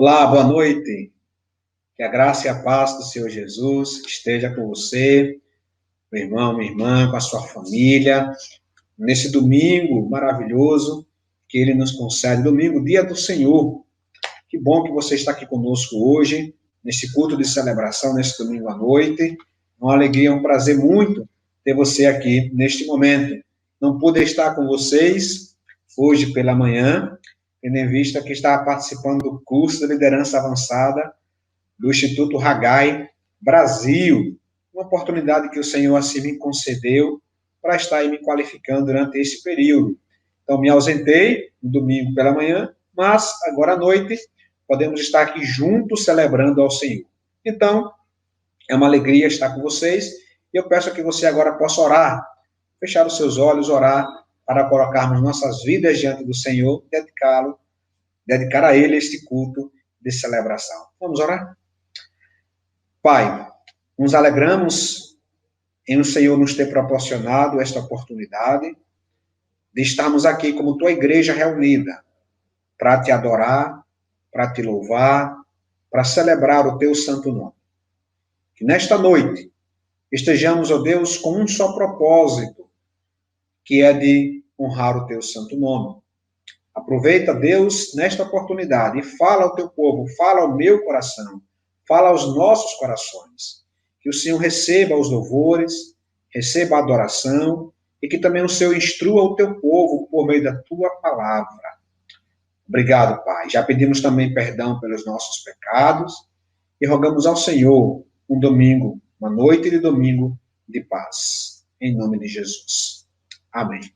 Olá, boa noite. Que a graça e a paz do Senhor Jesus esteja com você, meu irmão, minha irmã, com a sua família, nesse domingo maravilhoso que Ele nos concede, domingo, dia do Senhor. Que bom que você está aqui conosco hoje, nesse culto de celebração, nesse domingo à noite. Uma alegria, um prazer muito ter você aqui neste momento. Não pude estar com vocês hoje pela manhã, tendo em vista que estava participando do curso de liderança avançada do Instituto Haggai Brasil, uma oportunidade que o Senhor assim me concedeu para estar aí me qualificando durante esse período. Então, me ausentei no domingo pela manhã, mas agora à noite podemos estar aqui juntos celebrando ao Senhor. Então, é uma alegria estar com vocês e eu peço que você agora possa orar, fechar os seus olhos, orar para colocarmos nossas vidas diante do Senhor, dedicar a Ele este culto de celebração. Vamos orar? Pai, nos alegramos em o Senhor nos ter proporcionado esta oportunidade de estarmos aqui como tua igreja reunida para te adorar, para te louvar, para celebrar o teu santo nome. Que nesta noite estejamos, ó Deus, com um só propósito, que é de honrar o teu santo nome. Aproveita, Deus, nesta oportunidade e fala ao teu povo, fala ao meu coração, fala aos nossos corações. Que o Senhor receba os louvores, receba a adoração e que também o Senhor instrua o teu povo por meio da tua palavra. Obrigado, Pai. Já pedimos também perdão pelos nossos pecados e rogamos ao Senhor um domingo, uma noite de domingo de paz. Em nome de Jesus. Amém.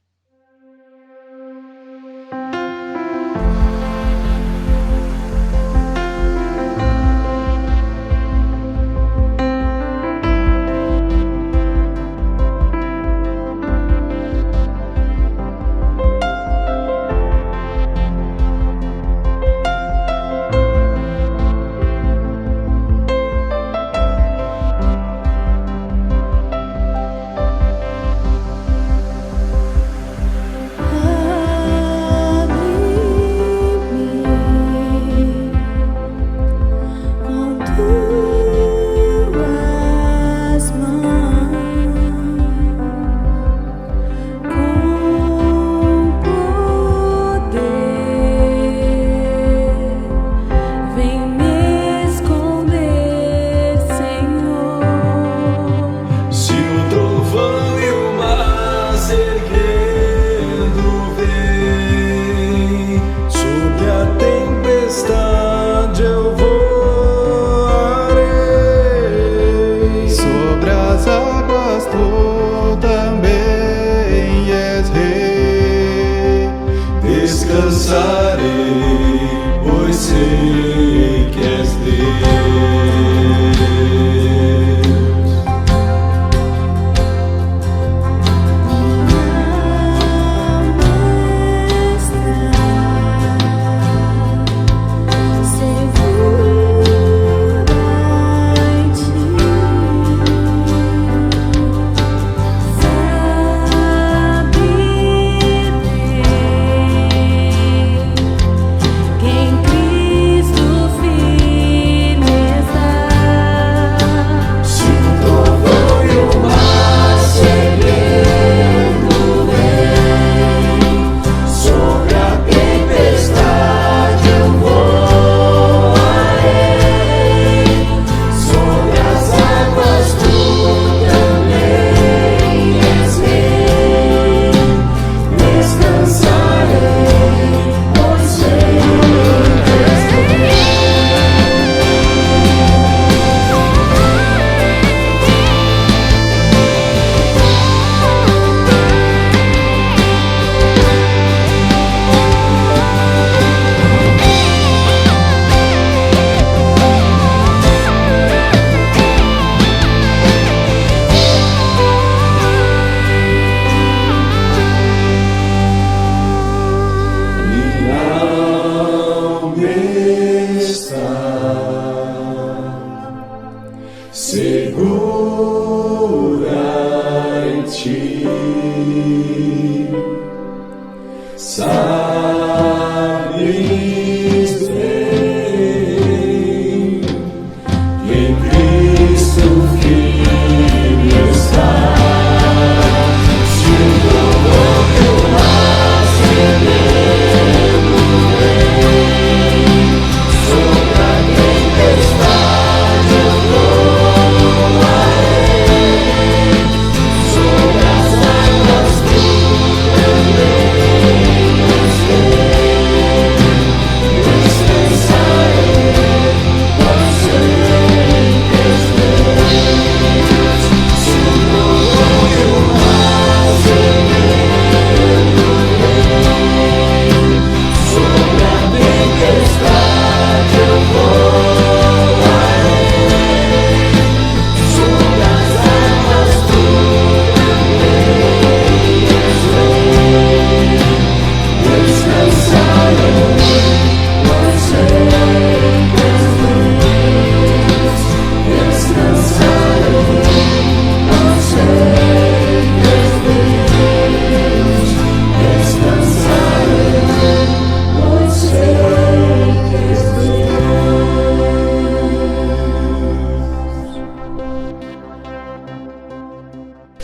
Cristo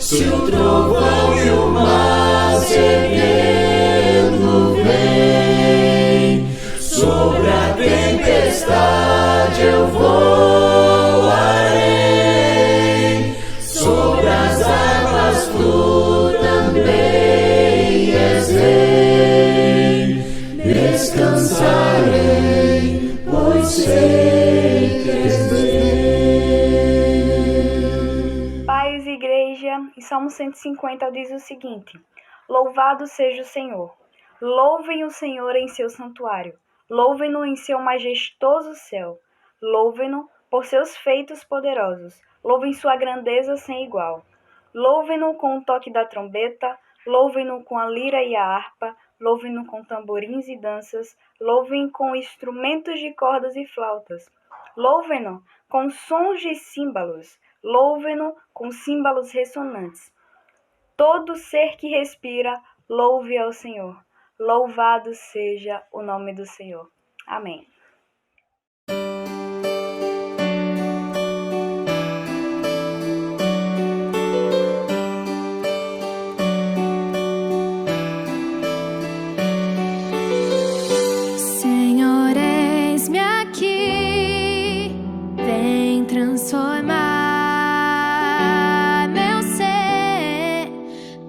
Se o trovão e o mar se erguendo vem, sobre a tempestade eu voarei, sobre as águas tu também és rei. Descansarei, pois sei que és Deus. Paz, igreja, em Salmo 150 diz o seguinte: Louvado seja o Senhor. Louvem o Senhor em seu santuário. Louvem-no em seu majestoso céu. Louvem-no por seus feitos poderosos. Louvem sua grandeza sem igual. Louvem-no com o toque da trombeta. Louvem-no com a lira e a harpa. Louvem-no com tamborins e danças. Louvem com instrumentos de cordas e flautas. Louvem-no com sons de símbolos. Louvem-no com símbolos ressonantes. Todo ser que respira, louve ao Senhor. Louvado seja o nome do Senhor. Amém. Senhor, eis-me aqui, vem transformar meu ser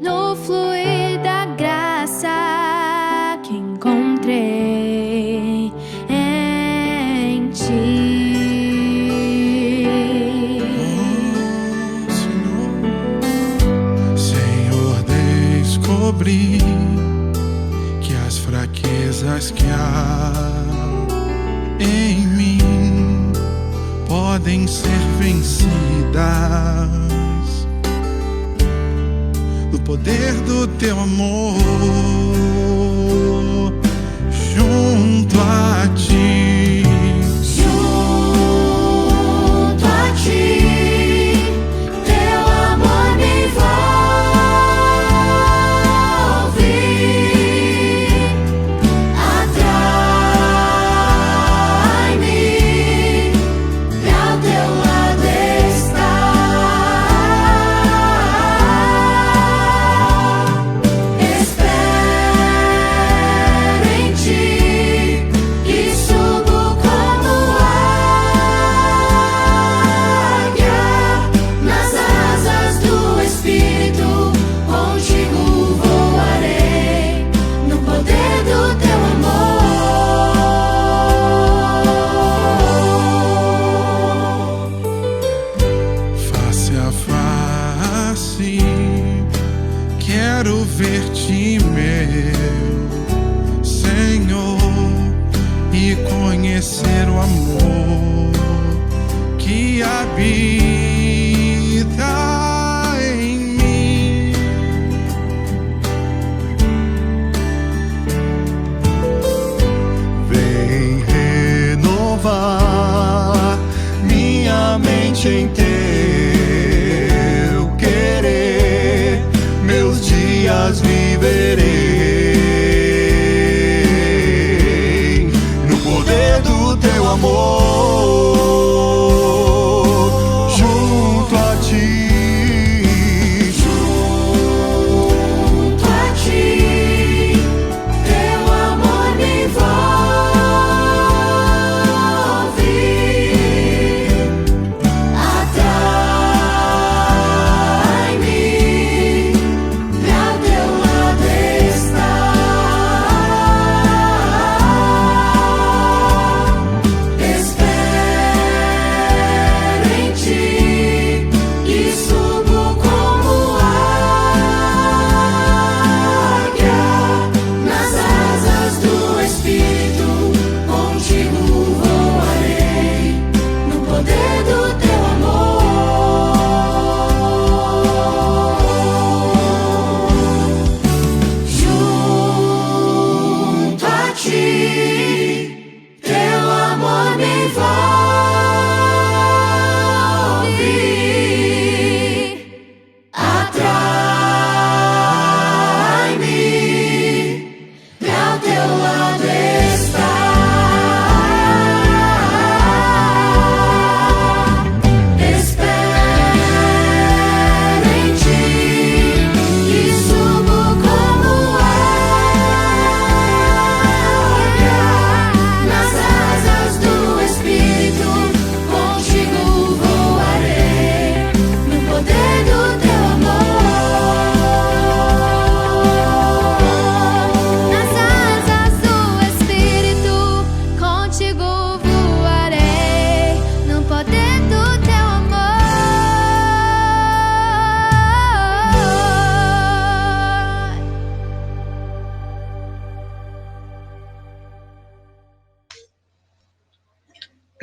no fluir da graça que encontrei em ti. Senhor, descobri que as fraquezas que há em mim podem ser vencidas no poder do teu amor junto a ti. Junto a ti, teu amor me envolve, atrai-me e ao teu lado está. Espero em ti e subo como águia nas asas do Espírito. Contigo voarei no poder do teu amor. Face a face, quero ver-te, meu Senhor, e conhecer o amor que habita em mim. Vem renovar minha mente em teu querer, meus dias viverei no poder do teu amor.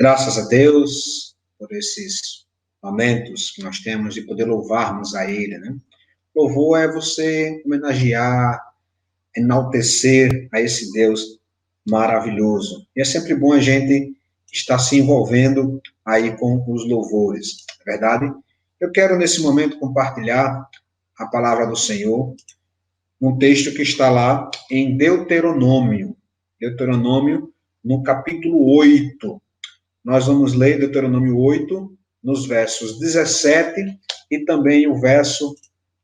Graças a Deus por esses momentos que nós temos de poder louvarmos a Ele, né? Louvor é você homenagear, enaltecer a esse Deus maravilhoso. E é sempre bom a gente estar se envolvendo aí com os louvores, não é verdade? Eu quero, nesse momento, compartilhar a palavra do Senhor, um texto que está lá em Deuteronômio, no capítulo 8. Nós vamos ler Deuteronômio 8, nos versos 17 e também o verso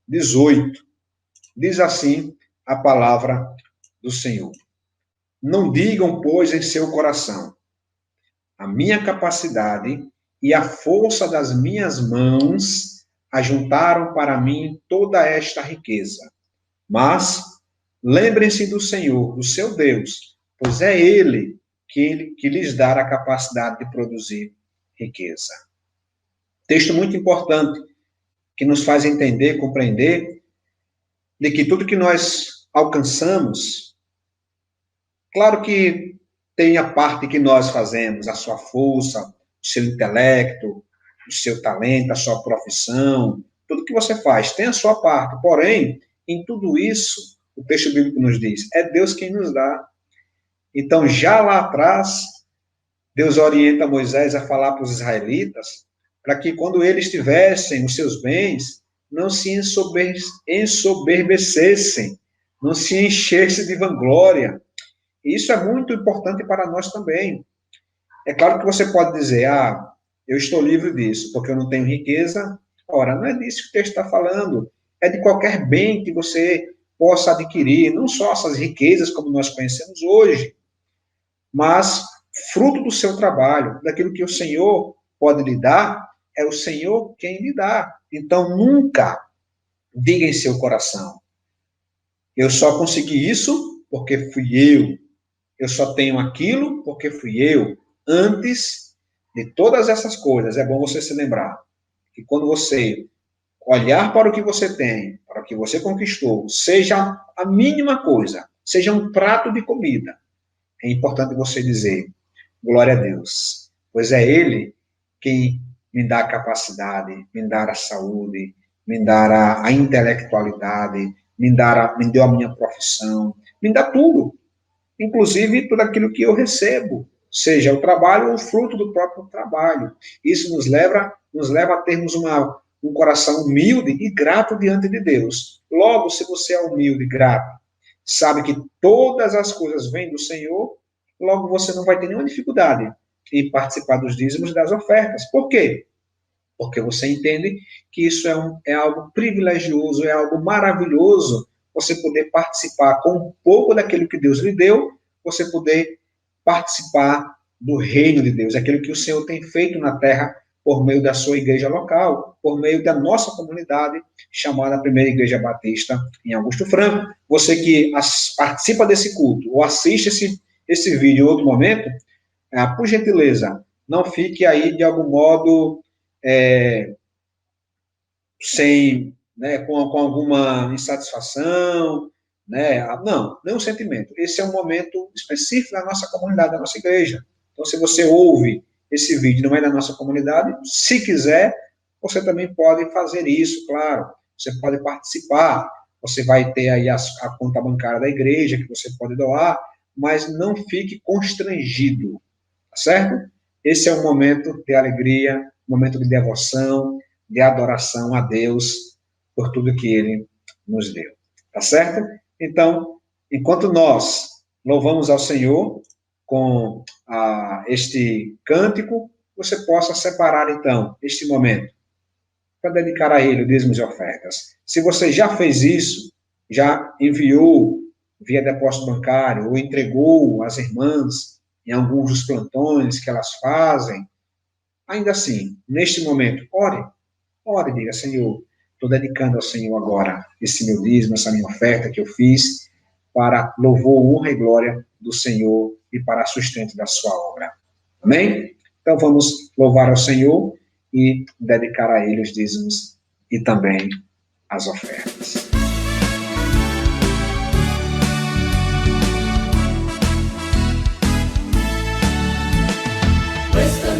18. Diz assim a palavra do Senhor. Não digam, pois, em seu coração, a minha capacidade e a força das minhas mãos ajuntaram para mim toda esta riqueza. Mas lembrem-se do Senhor, do seu Deus, pois é Ele que lhes dá a capacidade de produzir riqueza. Texto muito importante, que nos faz entender, compreender, de que tudo que nós alcançamos, claro que tem a parte que nós fazemos, a sua força, o seu intelecto, o seu talento, a sua profissão, tudo que você faz tem a sua parte, porém, em tudo isso, o texto bíblico nos diz, é Deus quem nos dá. Então, já lá atrás, Deus orienta Moisés a falar para os israelitas, para que quando eles tivessem os seus bens, não se ensoberbecessem, não se enchessem de vanglória. E isso é muito importante para nós também. É claro que você pode dizer, eu estou livre disso, porque eu não tenho riqueza. Ora, não é disso que o texto está falando. É de qualquer bem que você possa adquirir, não só essas riquezas como nós conhecemos hoje, mas fruto do seu trabalho, daquilo que o Senhor pode lhe dar, é o Senhor quem lhe dá. Então, nunca diga em seu coração, eu só consegui isso porque fui eu só tenho aquilo porque fui eu. Antes de todas essas coisas, é bom você se lembrar que quando você olhar para o que você tem, para o que você conquistou, seja a mínima coisa, seja um prato de comida, é importante você dizer, glória a Deus, pois é Ele quem me dá a capacidade, me dá a saúde, me dá a intelectualidade, me deu a minha profissão, me dá tudo, inclusive tudo aquilo que eu recebo, seja o trabalho ou o fruto do próprio trabalho. Isso nos leva a termos um coração humilde e grato diante de Deus. Logo, se você é humilde e grato, sabe que todas as coisas vêm do Senhor, logo você não vai ter nenhuma dificuldade em participar dos dízimos e das ofertas. Por quê? Porque você entende que isso é algo privilegioso, é algo maravilhoso, você poder participar com um pouco daquilo que Deus lhe deu, você poder participar do reino de Deus, aquilo que o Senhor tem feito na terra por meio da sua igreja local, por meio da nossa comunidade, chamada Primeira Igreja Batista em Augusto Franco. Você que participa desse culto, ou assiste esse vídeo em outro momento, por gentileza, não fique aí de algum modo com alguma insatisfação, não, nenhum sentimento. Esse é um momento específico da nossa comunidade, da nossa igreja. Então, se você ouve esse vídeo não é da nossa comunidade, se quiser, você também pode fazer isso, claro. Você pode participar, você vai ter aí a conta bancária da igreja, que você pode doar, mas não fique constrangido, tá certo? Esse é um momento de alegria, um momento de devoção, de adoração a Deus por tudo que Ele nos deu, tá certo? Então, enquanto nós louvamos ao Senhor com este cântico, você possa separar, então, este momento para dedicar a Ele o dízimos e ofertas. Se você já fez isso, já enviou via depósito bancário ou entregou às irmãs em alguns dos plantões que elas fazem, ainda assim, neste momento, ore e diga, Senhor, estou dedicando ao Senhor agora esse meu dízimo, essa minha oferta que eu fiz para louvor, honra e glória do Senhor e para sustento da sua obra. Amém? Então vamos louvar ao Senhor e dedicar a Ele os dízimos e também as ofertas. Questo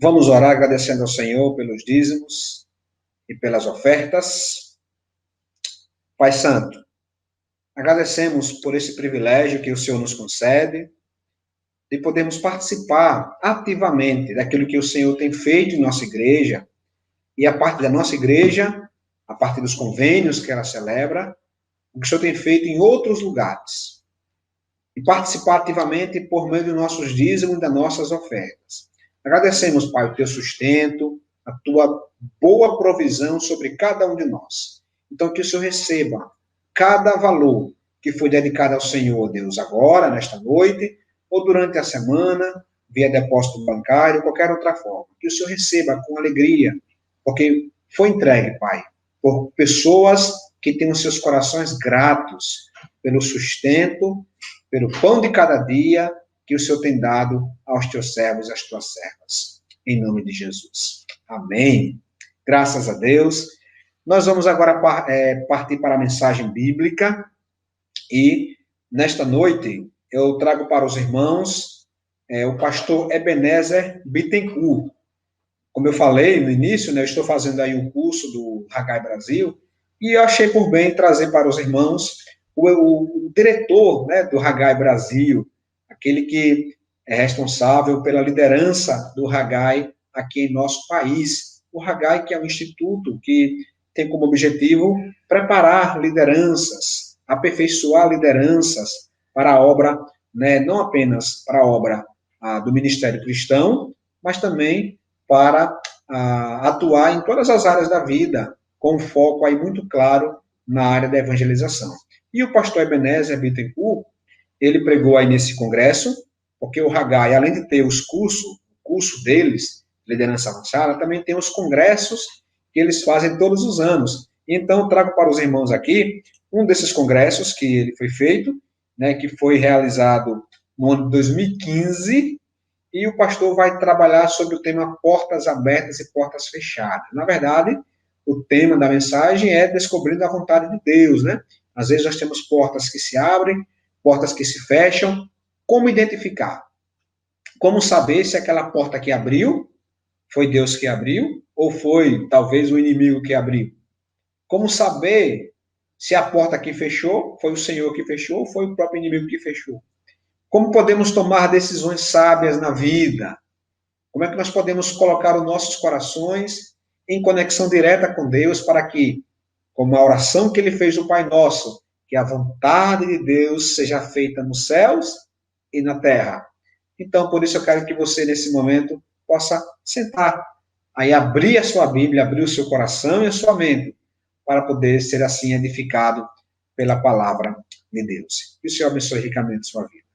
Vamos orar agradecendo ao Senhor pelos dízimos e pelas ofertas. Pai Santo, agradecemos por esse privilégio que o Senhor nos concede de podermos participar ativamente daquilo que o Senhor tem feito em nossa igreja, e a parte da nossa igreja, a partir dos convênios que ela celebra, o que o Senhor tem feito em outros lugares. E participar ativamente por meio dos nossos dízimos e das nossas ofertas. Agradecemos, Pai, o teu sustento, a tua boa provisão sobre cada um de nós. Então, que o Senhor receba cada valor que foi dedicado ao Senhor, Deus, agora, nesta noite, ou durante a semana, via depósito bancário, qualquer outra forma. Que o Senhor receba com alegria, porque foi entregue, Pai, por pessoas que têm os seus corações gratos pelo sustento, pelo pão de cada dia que o Senhor tem dado aos teus servos e às tuas servas. Em nome de Jesus. Amém. Graças a Deus. Nós vamos agora partir para a mensagem bíblica. E, nesta noite, eu trago para os irmãos o pastor Ebenezer Bittencourt. Como eu falei no início, né, eu estou fazendo aí um curso do Haggai Brasil, e eu achei por bem trazer para os irmãos o diretor, né, do Haggai Brasil, aquele que é responsável pela liderança do Haggai aqui em nosso país. O Haggai, que é um instituto que tem como objetivo preparar lideranças, aperfeiçoar lideranças para a obra, né, não apenas para a obra do ministério cristão, mas também para atuar em todas as áreas da vida, com foco aí muito claro na área da evangelização. E o pastor Ebenezer Bittencourt, ele pregou aí nesse congresso, porque o Haggai, além de ter os curso deles, liderança avançada, também tem os congressos que eles fazem todos os anos. Então, eu trago para os irmãos aqui um desses congressos que ele foi feito, né, que foi realizado no ano de 2015, e o pastor vai trabalhar sobre o tema portas abertas e portas fechadas. Na verdade, o tema da mensagem é descobrindo a vontade de Deus, né? Às vezes nós temos portas que se abrem, portas que se fecham. Como identificar? Como saber se aquela porta que abriu foi Deus que abriu ou foi talvez o inimigo que abriu? Como saber se a porta que fechou foi o Senhor que fechou ou foi o próprio inimigo que fechou? Como podemos tomar decisões sábias na vida? Como é que nós podemos colocar os nossos corações em conexão direta com Deus para que, como a oração que ele fez do Pai Nosso, que a vontade de Deus seja feita nos céus e na terra. Então, por isso eu quero que você, nesse momento, possa sentar, aí abrir a sua Bíblia, abrir o seu coração e a sua mente, para poder ser assim edificado pela palavra de Deus. Que o Senhor abençoe ricamente a sua vida.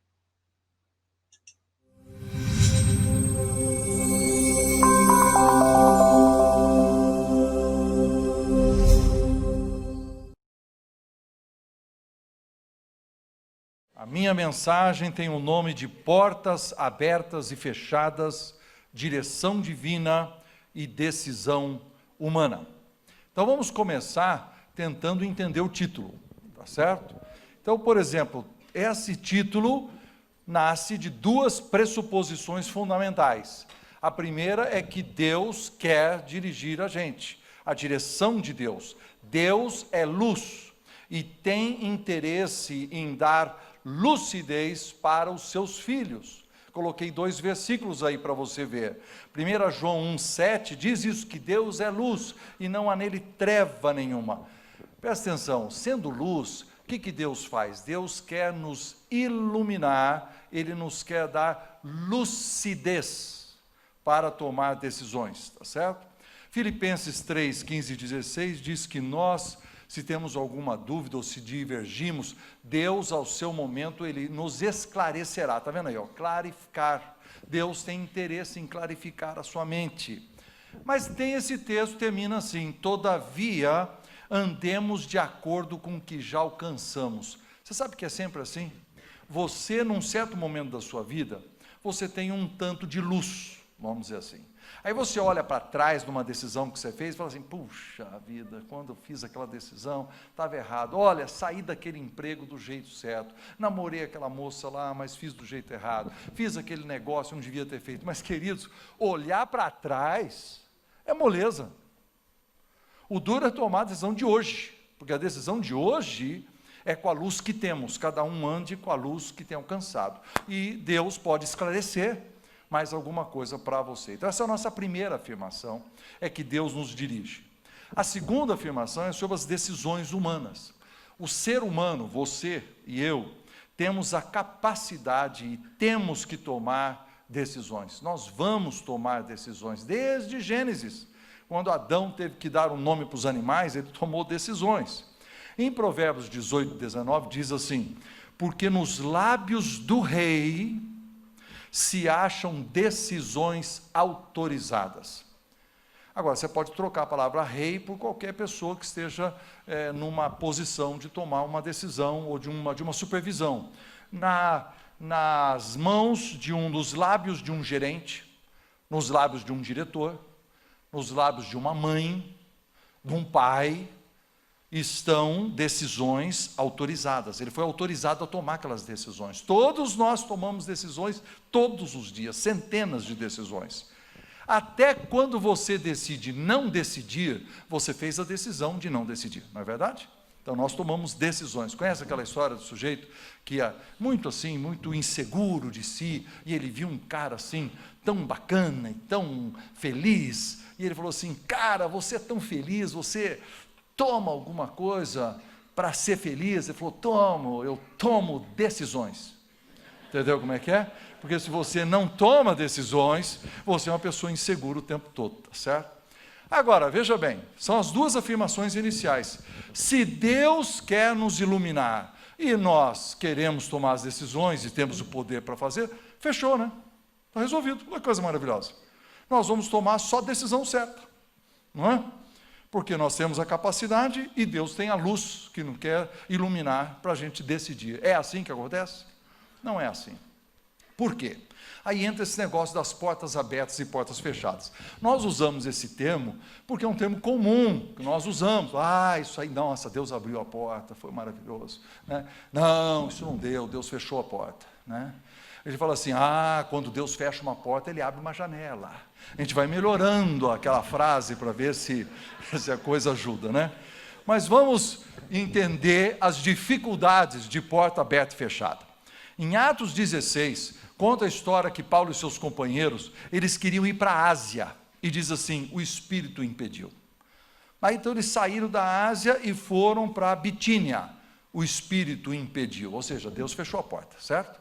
A minha mensagem tem o nome de Portas Abertas e Fechadas, Direção Divina e Decisão Humana. Então vamos começar tentando entender o título, tá certo? Então, por exemplo, esse título nasce de duas pressuposições fundamentais. A primeira é que Deus quer dirigir a gente, a direção de Deus. Deus é luz e tem interesse em dar lucidez para os seus filhos. Coloquei 2 versículos aí para você ver. 1 João 1,7 diz isso, que Deus é luz e não há nele treva nenhuma. Presta atenção, sendo luz, o que Deus faz? Deus quer nos iluminar, Ele nos quer dar lucidez para tomar decisões, tá certo? Filipenses 3, 15 e 16 diz que nós, se temos alguma dúvida ou se divergimos, Deus, ao seu momento, Ele nos esclarecerá. Está vendo aí? Ó, clarificar. Deus tem interesse em clarificar a sua mente. Mas tem esse texto, termina assim: todavia, andemos de acordo com o que já alcançamos. Você sabe que é sempre assim? Você, num certo momento da sua vida, você tem um tanto de luz, vamos dizer assim. Aí você olha para trás de uma decisão que você fez e fala assim, puxa vida, quando eu fiz aquela decisão, estava errado. Olha, saí daquele emprego do jeito certo, namorei aquela moça lá, mas fiz do jeito errado, fiz aquele negócio, não devia ter feito. Mas, queridos, olhar para trás é moleza. O duro é tomar a decisão de hoje, porque a decisão de hoje é com a luz que temos, cada um ande com a luz que tem alcançado. E Deus pode esclarecer mais alguma coisa para você. Então essa é a nossa primeira afirmação, é que Deus nos dirige. A segunda afirmação é sobre as decisões humanas. O ser humano, você e eu, temos a capacidade e temos que tomar decisões. Nós vamos tomar decisões, desde Gênesis, quando Adão teve que dar um nome para os animais, ele tomou decisões. Em Provérbios 18, 19, diz assim, porque nos lábios do rei se acham decisões autorizadas. Agora, você pode trocar a palavra rei por qualquer pessoa que esteja numa posição de tomar uma decisão ou de uma supervisão. Nas mãos dos lábios de um gerente, nos lábios de um diretor, nos lábios de uma mãe, de um pai, estão decisões autorizadas. Ele foi autorizado a tomar aquelas decisões. Todos nós tomamos decisões todos os dias, centenas de decisões. Até quando você decide não decidir, você fez a decisão de não decidir, não é verdade? Então nós tomamos decisões. Conhece aquela história do sujeito que é muito inseguro de si, e ele viu um cara assim, tão bacana e tão feliz, e ele falou assim, cara, você é tão feliz, você toma alguma coisa para ser feliz? Ele falou, eu tomo decisões. Entendeu como é que é? Porque se você não toma decisões, você é uma pessoa insegura o tempo todo, tá certo? Agora, veja bem, são as duas afirmações iniciais. Se Deus quer nos iluminar e nós queremos tomar as decisões e temos o poder para fazer, fechou, né? Está resolvido, uma coisa maravilhosa. Nós vamos tomar só a decisão certa, não é? Porque nós temos a capacidade e Deus tem a luz que não quer iluminar para a gente decidir. É assim que acontece? Não é assim. Por quê? Aí entra esse negócio das portas abertas e portas fechadas. Nós usamos esse termo porque é um termo comum, que nós usamos. Isso aí, nossa, Deus abriu a porta, foi maravilhoso. Né? Não, isso não deu, Deus fechou a porta. Né? Ele fala assim, quando Deus fecha uma porta, Ele abre uma janela. A gente vai melhorando aquela frase para ver se a coisa ajuda, né? Mas vamos entender as dificuldades de porta aberta e fechada. Em Atos 16, conta a história que Paulo e seus companheiros, eles queriam ir para a Ásia, e diz assim, o Espírito impediu. Aí então eles saíram da Ásia e foram para a Bitínia, o Espírito impediu, ou seja, Deus fechou a porta, certo?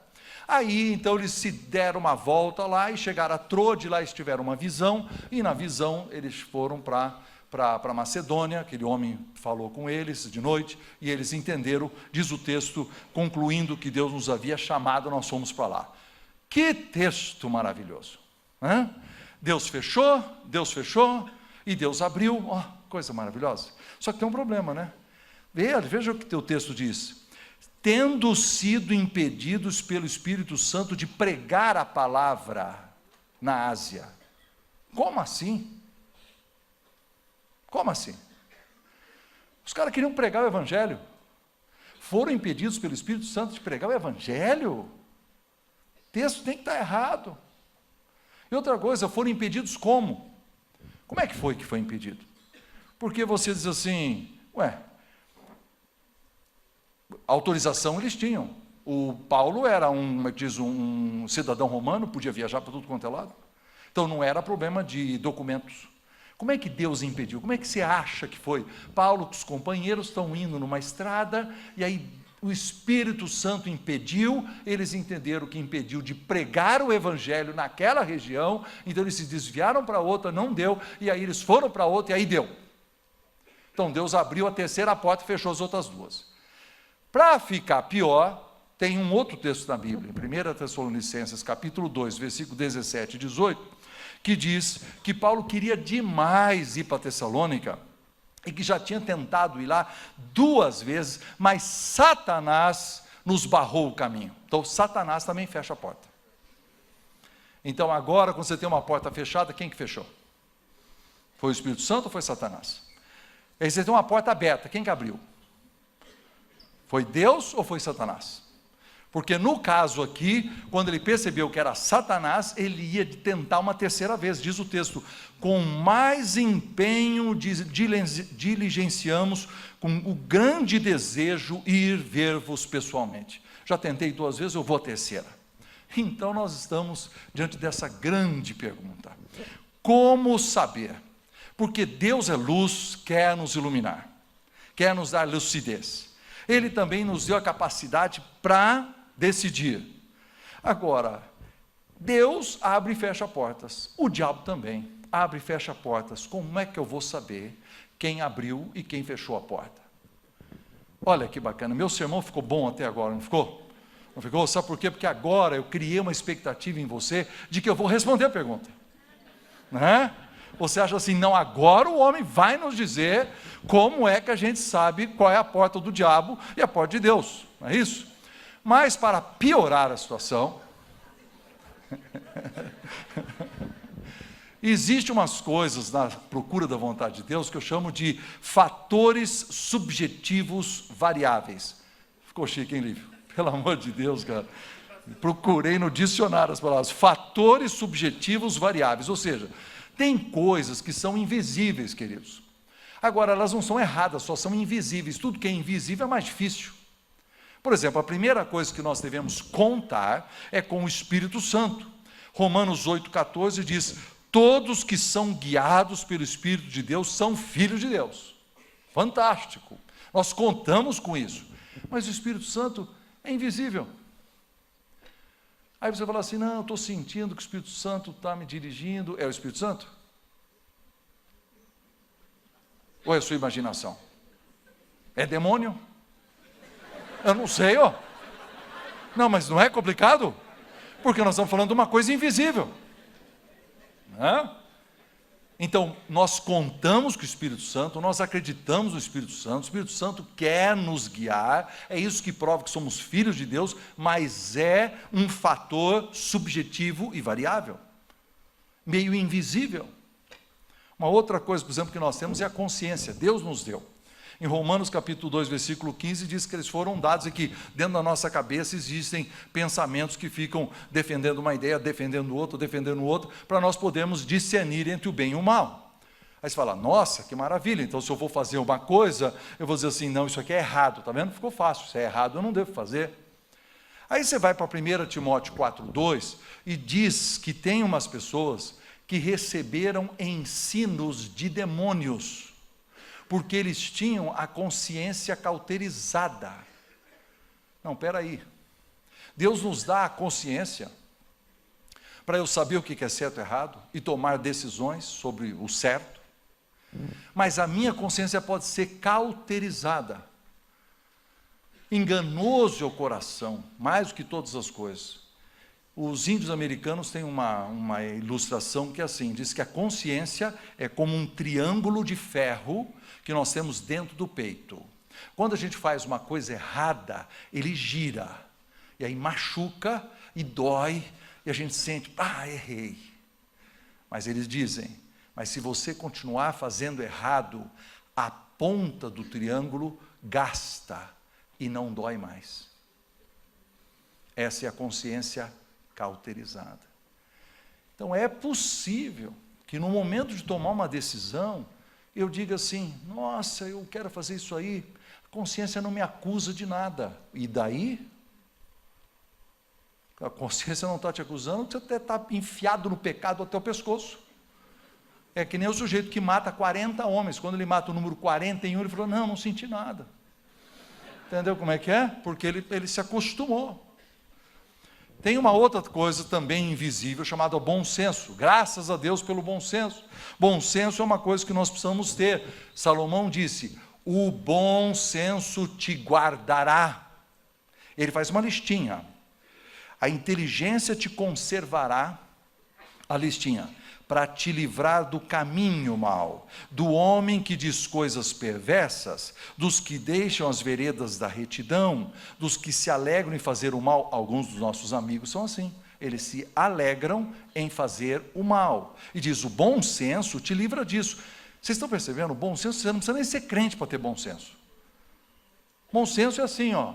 Aí, então, eles se deram uma volta lá e chegaram a Trode, lá eles tiveram uma visão, e na visão eles foram para Macedônia, aquele homem falou com eles de noite, e eles entenderam, diz o texto, concluindo que Deus nos havia chamado, nós fomos para lá. Que texto maravilhoso! Né? Deus fechou, e Deus abriu, coisa maravilhosa. Só que tem um problema, né? Veja o que o texto diz. Tendo sido impedidos pelo Espírito Santo de pregar a palavra na Ásia. Como assim? Como assim? Os caras queriam pregar o Evangelho. Foram impedidos pelo Espírito Santo de pregar o Evangelho? O texto tem que estar errado. E outra coisa, foram impedidos como? Como é que foi impedido? Porque você diz assim, autorização eles tinham. O Paulo era um cidadão romano, podia viajar para tudo quanto é lado. Então não era problema de documentos. Como é que Deus impediu? Como é que você acha que foi? Paulo com os companheiros estão indo numa estrada, e aí o Espírito Santo impediu, eles entenderam que impediu de pregar o Evangelho naquela região, então eles se desviaram para outra, não deu, e aí eles foram para outra, e aí deu. Então Deus abriu a terceira porta e fechou as outras duas. Para ficar pior, tem um outro texto na Bíblia, em 1 Tessalonicenses, capítulo 2, versículo 17 e 18, que diz que Paulo queria demais ir para Tessalônica, e que já tinha tentado ir lá 2 vezes, mas Satanás nos barrou o caminho. Então Satanás também fecha a porta. Então agora, quando você tem uma porta fechada, quem que fechou? Foi o Espírito Santo ou foi Satanás? Aí você tem uma porta aberta, quem que abriu? Foi Deus ou foi Satanás? Porque no caso aqui, quando ele percebeu que era Satanás, ele ia tentar uma terceira vez, diz o texto, com mais empenho diligenciamos, com o grande desejo ir ver-vos pessoalmente. Já tentei 2 vezes, eu vou a terceira. Então nós estamos diante dessa grande pergunta: como saber? Porque Deus é luz, quer nos iluminar, quer nos dar lucidez. Ele também nos deu a capacidade para decidir. Agora, Deus abre e fecha portas, o diabo também abre e fecha portas. Como é que eu vou saber quem abriu e quem fechou a porta? Olha que bacana, meu sermão ficou bom até agora, não ficou? Não ficou? Sabe por quê? Porque agora eu criei uma expectativa em você de que eu vou responder a pergunta, não é? Você acha assim, não, agora o homem vai nos dizer como é que a gente sabe qual é a porta do diabo e a porta de Deus, não é isso? Mas para piorar a situação, existem umas coisas na procura da vontade de Deus que eu chamo de fatores subjetivos variáveis. Ficou chique, hein, Lívio? Pelo amor de Deus, cara. Procurei no dicionário as palavras. Fatores subjetivos variáveis, ou seja, tem coisas que são invisíveis, queridos. Agora, elas não são erradas, só são invisíveis. Tudo que é invisível é mais difícil. Por exemplo, a primeira coisa que nós devemos contar é com o Espírito Santo. Romanos 8,14 diz: todos que são guiados pelo Espírito de Deus são filhos de Deus. Fantástico. Nós contamos com isso. Mas o Espírito Santo é invisível. Aí você fala assim, não, eu estou sentindo que o Espírito Santo está me dirigindo. É o Espírito Santo? Ou é a sua imaginação? É demônio? Eu não sei, ó. Não, mas não é complicado? Porque nós estamos falando de uma coisa invisível. Né? Então, nós contamos com o Espírito Santo, nós acreditamos no Espírito Santo, o Espírito Santo quer nos guiar, é isso que prova que somos filhos de Deus, mas é um fator subjetivo e variável, meio invisível. Uma outra coisa, por exemplo, que nós temos é a consciência, Deus nos deu. Em Romanos capítulo 2, versículo 15, diz que eles foram dados e que dentro da nossa cabeça existem pensamentos que ficam defendendo uma ideia, defendendo outra, para nós podermos discernir entre o bem e o mal. Aí você fala, nossa, que maravilha, então se eu vou fazer uma coisa, eu vou dizer assim, não, isso aqui é errado, tá vendo? Ficou fácil, se é errado eu não devo fazer. Aí você vai para 1 Timóteo 4,2 e diz que tem umas pessoas que receberam ensinos de demônios, porque eles tinham a consciência cauterizada. Não, espera aí. Deus nos dá a consciência para eu saber o que é certo e errado e tomar decisões sobre o certo, mas a minha consciência pode ser cauterizada. Enganoso é o coração, mais do que todas as coisas. Os índios americanos têm uma ilustração que é assim, diz que a consciência é como um triângulo de ferro que nós temos dentro do peito. Quando a gente faz uma coisa errada, ele gira, e aí machuca e dói, e a gente sente, errei. Mas eles dizem, mas se você continuar fazendo errado, a ponta do triângulo gasta e não dói mais. Essa é a consciência cauterizada. Então é possível que no momento de tomar uma decisão, eu diga assim, nossa, eu quero fazer isso aí, a consciência não me acusa de nada. E daí? A consciência não está te acusando, você até está enfiado no pecado até o pescoço. É que nem o sujeito que mata 40 homens, quando ele mata o número 41, ele falou, não senti nada. Entendeu como é que é? Porque ele se acostumou. Tem uma outra coisa também invisível, chamada bom senso. Graças a Deus pelo bom senso. Bom senso é uma coisa que nós precisamos ter. Salomão disse, o bom senso te guardará. Ele faz uma listinha. A inteligência te conservará, a listinha, para te livrar do caminho mau, do homem que diz coisas perversas, dos que deixam as veredas da retidão, dos que se alegram em fazer o mal. Alguns dos nossos amigos são assim. eles se alegram em fazer o mal. E diz, o bom senso te livra disso. Vocês estão percebendo? O bom senso, você não precisa nem ser crente para ter bom senso. Bom senso é assim, ó,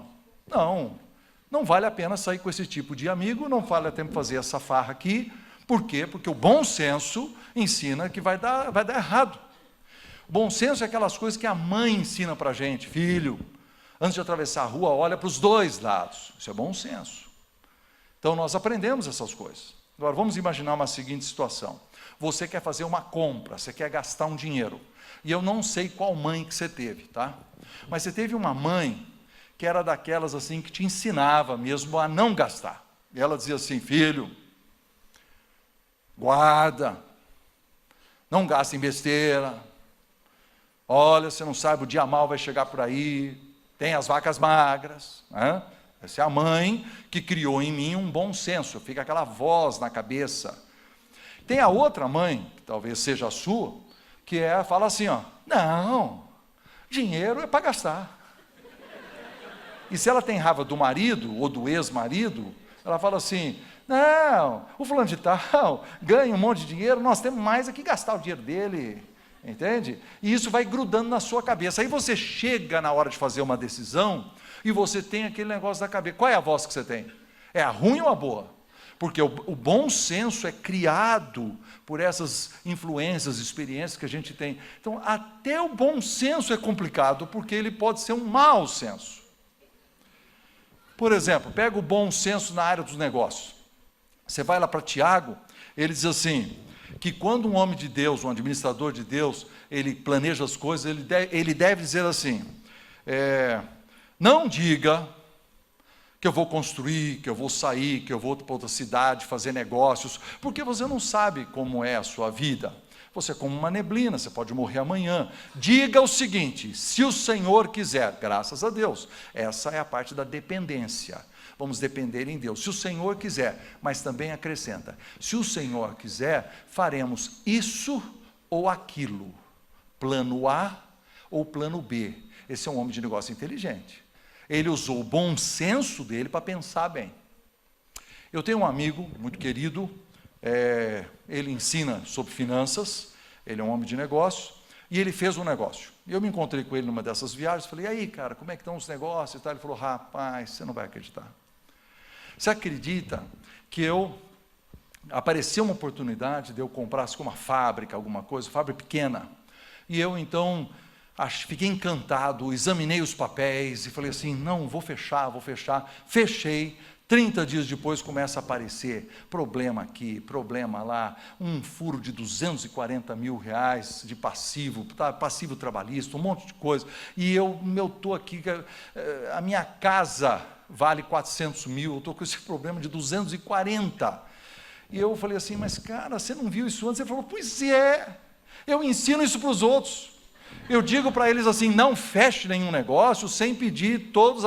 não vale a pena sair com esse tipo de amigo, não vale a pena fazer essa farra aqui. Por quê? Porque o bom senso ensina que vai dar errado. Bom senso é aquelas coisas que a mãe ensina para a gente. Filho, antes de atravessar a rua, olha para os dois lados. Isso é bom senso. Então, nós aprendemos essas coisas. Agora, vamos imaginar uma seguinte situação. Você quer fazer uma compra, você quer gastar um dinheiro. E eu não sei qual mãe que você teve, tá? Mas você teve uma mãe que era daquelas assim, que te ensinava mesmo a não gastar. E ela dizia assim, filho, guarda, não gasta em besteira. Olha, você não sabe, o dia mal vai chegar por aí, tem as vacas magras. Né? Essa é a mãe que criou em mim um bom senso, fica aquela voz na cabeça. Tem a outra mãe, que talvez seja a sua, que fala assim, ó, não, dinheiro é para gastar. E se ela tem raiva do marido, ou do ex-marido, ela fala assim, não, o fulano de tal ganha um monte de dinheiro, nós temos mais que gastar o dinheiro dele. Entende? E isso vai grudando na sua cabeça. Aí você chega na hora de fazer uma decisão e você tem aquele negócio da cabeça. Qual é a voz que você tem? É a ruim ou a boa? Porque o bom senso é criado por essas influências, experiências que a gente tem. Então, até o bom senso é complicado, porque ele pode ser um mau senso. Por exemplo, pega o bom senso na área dos negócios. Você vai lá para Tiago, ele diz assim, que quando um homem de Deus, um administrador de Deus, ele planeja as coisas, ele deve dizer assim, não diga que eu vou construir, que eu vou sair, que eu vou para outra cidade fazer negócios, porque você não sabe como é a sua vida. Você é como uma neblina, você pode morrer amanhã. Diga o seguinte, se o Senhor quiser, graças a Deus, essa é a parte da dependência. Vamos depender em Deus. Se o Senhor quiser, mas também acrescenta, se o Senhor quiser, faremos isso ou aquilo, plano A ou plano B. Esse é um homem de negócio inteligente. Ele usou o bom senso dele para pensar bem. Eu tenho um amigo muito querido, ele ensina sobre finanças, ele é um homem de negócio, e ele fez um negócio. Eu me encontrei com ele numa dessas viagens, falei, e aí, cara, como é que estão os negócios? Ele falou, rapaz, você não vai acreditar. Você acredita que apareceu uma oportunidade de eu comprar uma fábrica, alguma coisa, fábrica pequena, e eu então fiquei encantado, examinei os papéis, e falei assim, não, vou fechar, fechei. 30 dias depois começa a aparecer problema aqui, problema lá, um furo de 240 mil reais de passivo trabalhista, um monte de coisa, e eu estou aqui, a minha casa vale 400 mil, eu estou com esse problema de 240, e eu falei assim, mas cara, você não viu isso antes? Ele falou, pois é, eu ensino isso para os outros, eu digo para eles assim, não feche nenhum negócio sem pedir todos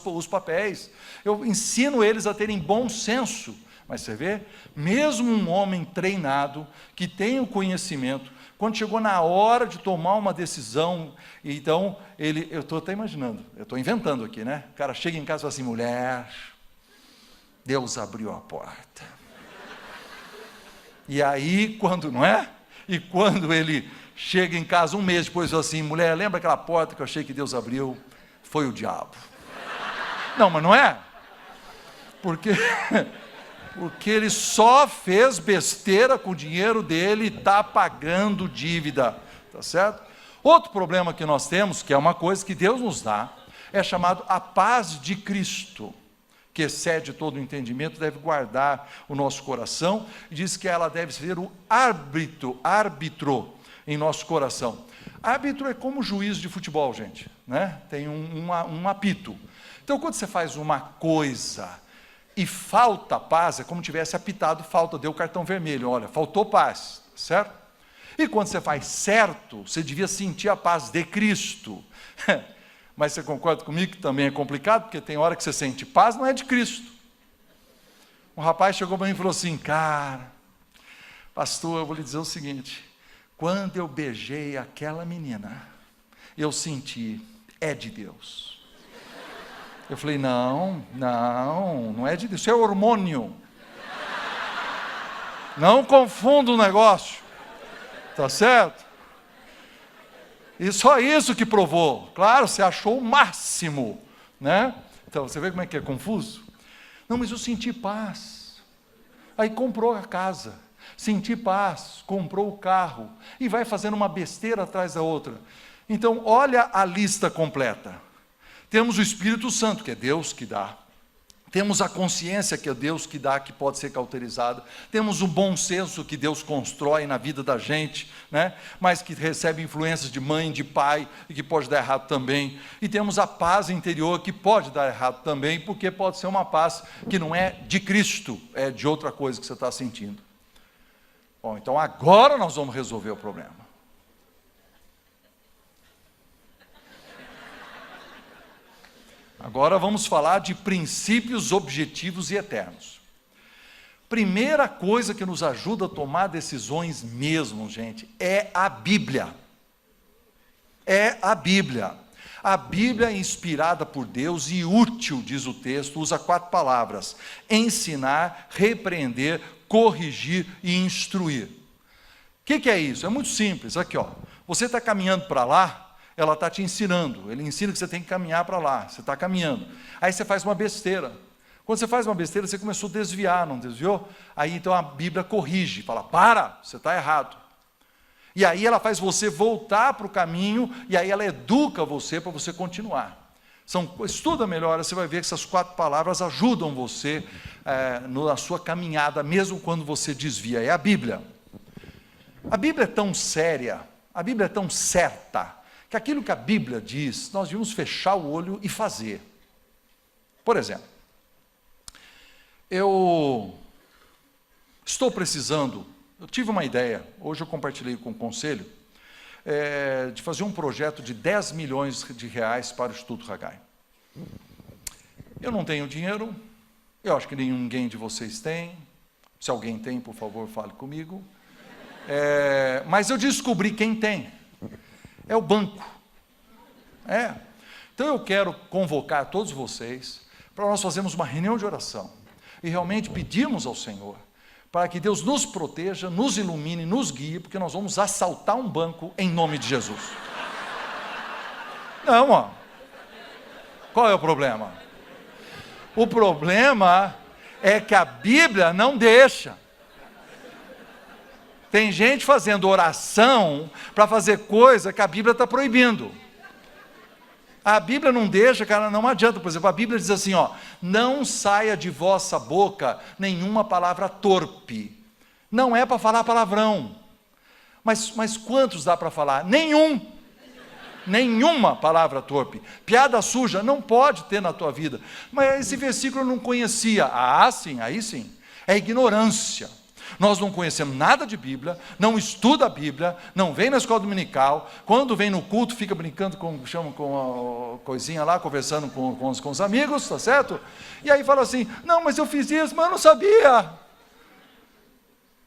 os papéis, eu ensino eles a terem bom senso, mas você vê, mesmo um homem treinado, que tem o conhecimento, quando chegou na hora de tomar uma decisão, então, eu estou até imaginando, eu estou inventando aqui, né? O cara chega em casa e fala assim, mulher, Deus abriu a porta. E aí, quando, não é? E quando ele chega em casa um mês depois, fala assim, mulher, lembra aquela porta que eu achei que Deus abriu? Foi o diabo. Não, mas não é? Porque ele só fez besteira com o dinheiro dele e está pagando dívida, tá certo? Outro problema que nós temos, que é uma coisa que Deus nos dá, é chamado a paz de Cristo, que excede todo o entendimento, deve guardar o nosso coração, e diz que ela deve ser o árbitro em nosso coração. Árbitro é como juiz de futebol, gente, né? Tem um apito. Então, quando você faz uma coisa e falta paz, é como tivesse apitado falta, deu cartão vermelho, olha, faltou paz, certo? E quando você faz certo, você devia sentir a paz de Cristo. Mas você concorda comigo que também é complicado, porque tem hora que você sente paz, não é de Cristo. Um rapaz chegou para mim e falou assim, cara, pastor, eu vou lhe dizer o seguinte, quando eu beijei aquela menina, eu senti, é de Deus. Eu falei, não é de Deus, isso é hormônio. Não confunda o negócio. Tá certo? E só isso que provou. Claro, você achou o máximo, né? Então, você vê como é que é confuso? Não, mas eu senti paz. Aí comprou a casa. Senti paz, comprou o carro. E vai fazendo uma besteira atrás da outra. Então, olha a lista completa. Temos o Espírito Santo, que é Deus que dá. Temos a consciência, que é Deus que dá, que pode ser cauterizada. Temos o bom senso que Deus constrói na vida da gente, né? Mas que recebe influências de mãe, de pai, e que pode dar errado também. E temos a paz interior, que pode dar errado também, porque pode ser uma paz que não é de Cristo, é de outra coisa que você está sentindo. Bom, então agora nós vamos resolver o problema. Agora vamos falar de princípios objetivos e eternos. Primeira coisa que nos ajuda a tomar decisões mesmo, gente, é a Bíblia. É a Bíblia. A Bíblia é inspirada por Deus e útil, diz o texto, usa 4 palavras: ensinar, repreender, corrigir e instruir. O que é isso? É muito simples. Aqui, ó, você está caminhando para lá, ela está te ensinando, ele ensina que você tem que caminhar para lá, você está caminhando, aí você faz uma besteira. Quando você faz uma besteira, você começou a desviar, não desviou? Aí então a Bíblia corrige, fala, para, você está errado. E aí ela faz você voltar para o caminho, e aí ela educa você para você continuar. Estuda melhor, você vai ver que essas 4 palavras ajudam você na sua caminhada, mesmo quando você desvia. É a Bíblia. A Bíblia é tão séria, a Bíblia é tão certa, que aquilo que a Bíblia diz, nós devíamos fechar o olho e fazer. Por exemplo, eu estou precisando, eu tive uma ideia, hoje eu compartilhei com o conselho, de fazer um projeto de 10 milhões de reais para o Instituto Haggai. Eu não tenho dinheiro, eu acho que ninguém de vocês tem, se alguém tem, por favor, fale comigo, mas eu descobri quem tem. É o banco. Então eu quero convocar todos vocês para nós fazermos uma reunião de oração e realmente pedirmos ao Senhor para que Deus nos proteja, nos ilumine, nos guie, porque nós vamos assaltar um banco em nome de Jesus. Não, ó. Qual é o problema? O problema é que a Bíblia não deixa. Tem gente fazendo oração para fazer coisa que a Bíblia está proibindo. A Bíblia não deixa, cara, não adianta. Por exemplo, a Bíblia diz assim, ó, não saia de vossa boca nenhuma palavra torpe. Não é para falar palavrão. Mas quantos dá para falar? Nenhum. Nenhuma palavra torpe. Piada suja não pode ter na tua vida. Mas esse versículo eu não conhecia. Ah, sim, aí sim. É ignorância. Nós não conhecemos nada de Bíblia, não estuda a Bíblia, não vem na escola dominical, quando vem no culto fica brincando com a coisinha lá, conversando com os amigos, tá certo? E aí fala assim, não, mas eu fiz isso, mas eu não sabia.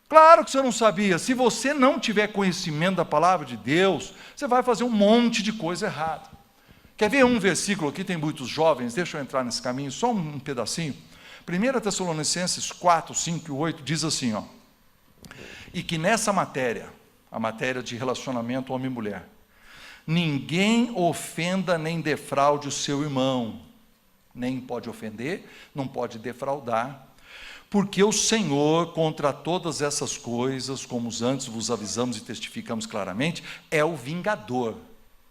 Claro que você não sabia. Se você não tiver conhecimento da palavra de Deus, você vai fazer um monte de coisa errada. Quer ver um versículo aqui, tem muitos jovens, deixa eu entrar nesse caminho, só um pedacinho. 1 Tessalonicenses 4, 5 e 8 diz assim, ó, e que nessa matéria, a matéria de relacionamento homem e mulher, ninguém ofenda nem defraude o seu irmão, nem pode ofender, não pode defraudar, porque o Senhor, contra todas essas coisas, como antes vos avisamos e testificamos claramente, é o vingador.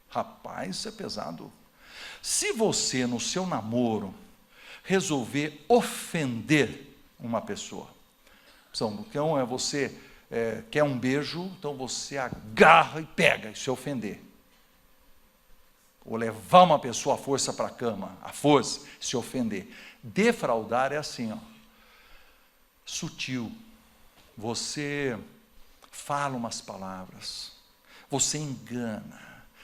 Rapaz, isso é pesado. Se você, no seu namoro, resolver ofender uma pessoa, então você quer um beijo, então você agarra e pega, e se ofender. Ou levar uma pessoa à força para a cama, à força, se ofender. Defraudar é assim, ó, sutil. Você fala umas palavras, você engana,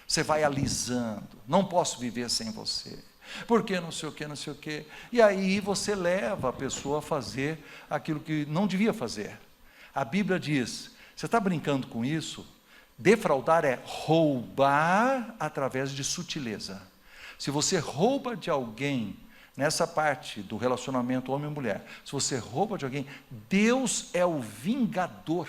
você vai alisando, não posso viver sem você. Porque não sei o que, não sei o que. E aí você leva a pessoa a fazer aquilo que não devia fazer. A Bíblia diz, você está brincando com isso? Defraudar é roubar através de sutileza. Se você rouba de alguém nessa parte do relacionamento homem e mulher, se você rouba de alguém, Deus é o vingador.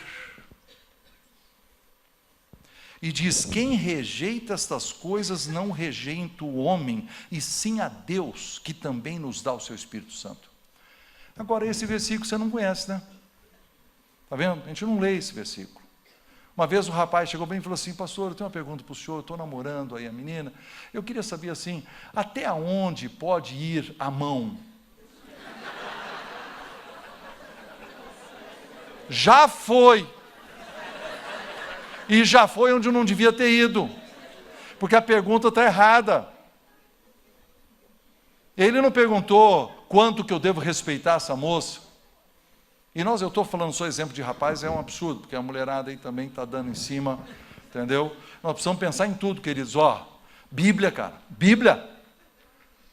E diz: quem rejeita estas coisas não rejeita o homem, e sim a Deus, que também nos dá o seu Espírito Santo. Agora, esse versículo você não conhece, né? Está vendo? A gente não lê esse versículo. Uma vez um rapaz chegou bem e falou assim: pastor, eu tenho uma pergunta para o senhor, eu estou namorando aí a menina, eu queria saber assim, até onde pode ir a mão? Já foi. E já foi onde não devia ter ido, porque a pergunta está errada. Ele não perguntou quanto que eu devo respeitar essa moça. E eu estou falando só exemplo de rapaz, é um absurdo, porque a mulherada aí também está dando em cima, entendeu? Nós precisamos pensar em tudo, queridos. Bíblia, cara, Bíblia.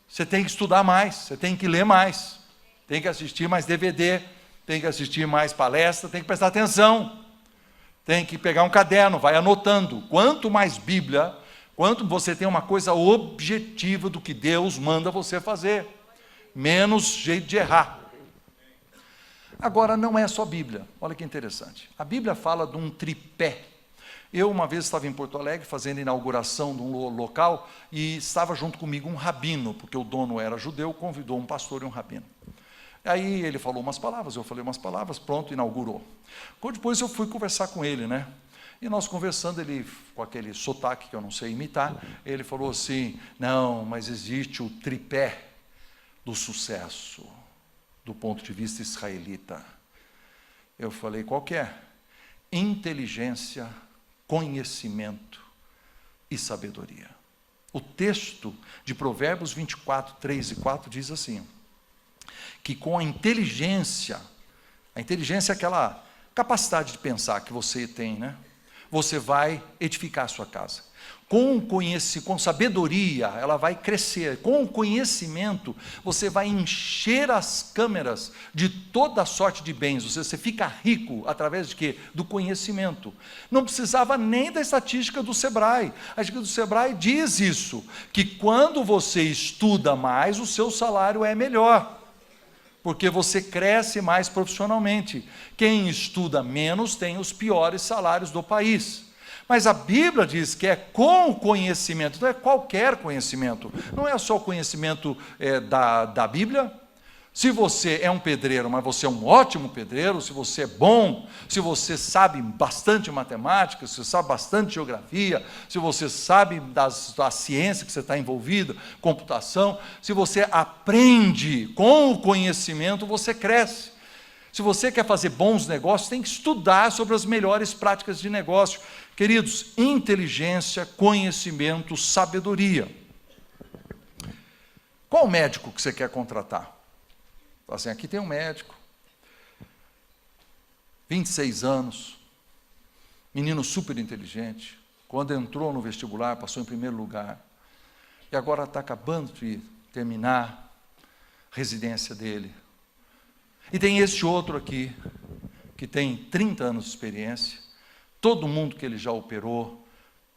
Você tem que estudar mais, você tem que ler mais, tem que assistir mais DVD, tem que assistir mais palestra, tem que prestar atenção. Tem que pegar um caderno, vai anotando. Quanto mais Bíblia, quanto você tem uma coisa objetiva do que Deus manda você fazer, menos jeito de errar. Agora, não é só Bíblia, olha que interessante. A Bíblia fala de um tripé. Eu uma vez estava em Porto Alegre fazendo a inauguração de um local e estava junto comigo um rabino, porque o dono era judeu, convidou um pastor e um rabino. Aí ele falou umas palavras, eu falei umas palavras, pronto, inaugurou. Depois eu fui conversar com ele, né? E nós conversando, ele, com aquele sotaque que eu não sei imitar, ele falou assim: não, mas existe o tripé do sucesso, do ponto de vista israelita. Eu falei: qual que é? Inteligência, conhecimento e sabedoria. O texto de Provérbios 24, 3 e 4 diz assim: que com a inteligência é aquela capacidade de pensar que você tem, né? Você vai edificar a sua casa. Com sabedoria, ela vai crescer. Com o conhecimento, você vai encher as câmeras de toda sorte de bens. Você fica rico através de quê? Do conhecimento. Não precisava nem da estatística do Sebrae. A estatística do Sebrae diz isso, que quando você estuda mais, o seu salário é melhor, porque você cresce mais profissionalmente. Quem estuda menos tem os piores salários do país. Mas a Bíblia diz que é com o conhecimento, não é qualquer conhecimento, não é só o conhecimento da Bíblia. Se você é um pedreiro, mas você é um ótimo pedreiro, se você é bom, se você sabe bastante matemática, se você sabe bastante geografia, se você sabe da ciência que você está envolvido, computação, se você aprende com o conhecimento, você cresce. Se você quer fazer bons negócios, tem que estudar sobre as melhores práticas de negócio. Queridos, inteligência, conhecimento, sabedoria. Qual médico que você quer contratar? Assim, aqui tem um médico, 26 anos, menino super inteligente, quando entrou no vestibular, passou em primeiro lugar, e agora está acabando de terminar a residência dele. E tem esse outro aqui, que tem 30 anos de experiência, todo mundo que ele já operou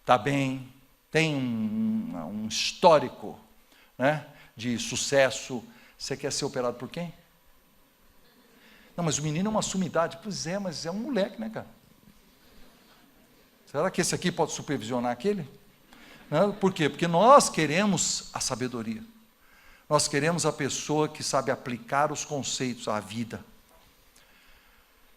está bem, tem um histórico, né, de sucesso. Você quer ser operado por quem? Não, mas o menino é uma sumidade. Pois é, mas é um moleque, né, cara? Será que esse aqui pode supervisionar aquele? Não, por quê? Porque nós queremos a sabedoria. Nós queremos a pessoa que sabe aplicar os conceitos à vida.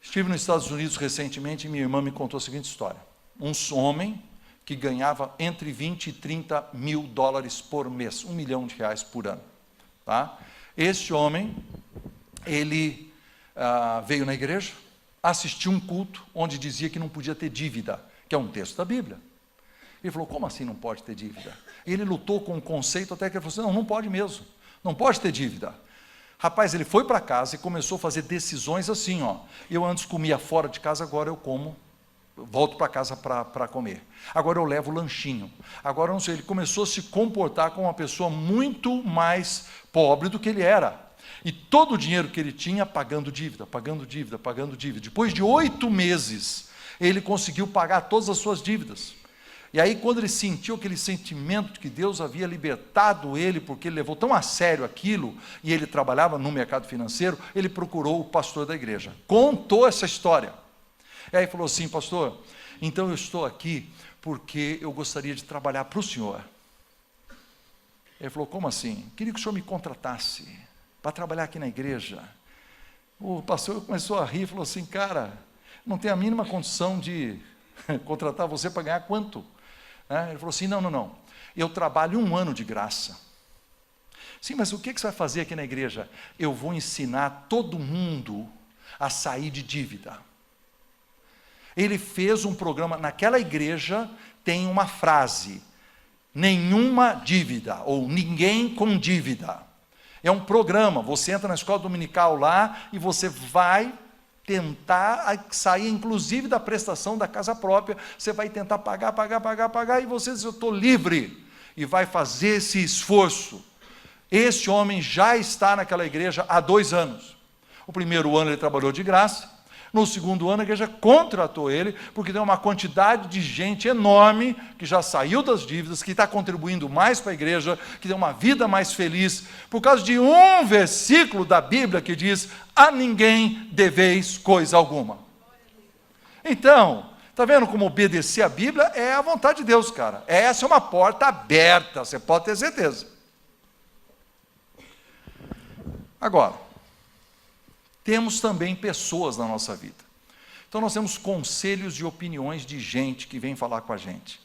Estive nos Estados Unidos recentemente e minha irmã me contou a seguinte história. Um homem que ganhava entre 20 e 30 mil dólares por mês, R$1 milhão por ano. Tá? Este homem, ele veio na igreja, assistiu um culto onde dizia que não podia ter dívida, que é um texto da Bíblia. Ele falou: como assim não pode ter dívida? Ele lutou com o conceito até que ele falou assim: não pode mesmo, não pode ter dívida. Rapaz, ele foi para casa e começou a fazer decisões assim, eu antes comia fora de casa, agora eu como, volto para casa para comer. Agora eu levo lanchinho. Agora eu não sei, ele começou a se comportar como uma pessoa muito mais pobre do que ele era. E todo o dinheiro que ele tinha, pagando dívida, pagando dívida, pagando dívida. Depois de 8 meses, ele conseguiu pagar todas as suas dívidas. E aí, quando ele sentiu aquele sentimento de que Deus havia libertado ele, porque ele levou tão a sério aquilo, e ele trabalhava no mercado financeiro, ele procurou o pastor da igreja, contou essa história. E aí falou assim: pastor, então eu estou aqui porque eu gostaria de trabalhar para o senhor. Ele falou: como assim? Queria que o senhor me contratasse para trabalhar aqui na igreja. O pastor começou a rir e falou assim: cara, não tem a mínima condição de contratar você para ganhar quanto? Ele falou assim: não, eu trabalho 1 ano de graça. Sim, mas o que você vai fazer aqui na igreja? Eu vou ensinar todo mundo a sair de dívida. Ele fez um programa, naquela igreja tem uma frase: nenhuma dívida, ou ninguém com dívida. É um programa, você entra na escola dominical lá e você vai tentar sair, inclusive, da prestação da casa própria. Você vai tentar pagar, e você diz: eu estou livre, e vai fazer esse esforço. Esse homem já está naquela igreja há 2 anos. O primeiro ano ele trabalhou de graça. No segundo ano a igreja contratou ele, porque tem uma quantidade de gente enorme que já saiu das dívidas, que está contribuindo mais para a igreja, que tem uma vida mais feliz, por causa de um versículo da Bíblia que diz: a ninguém deveis coisa alguma. Então, está vendo como obedecer a Bíblia é a vontade de Deus, cara. Essa é uma porta aberta, você pode ter certeza. Agora, temos também pessoas na nossa vida. Então nós temos conselhos e opiniões de gente que vem falar com a gente.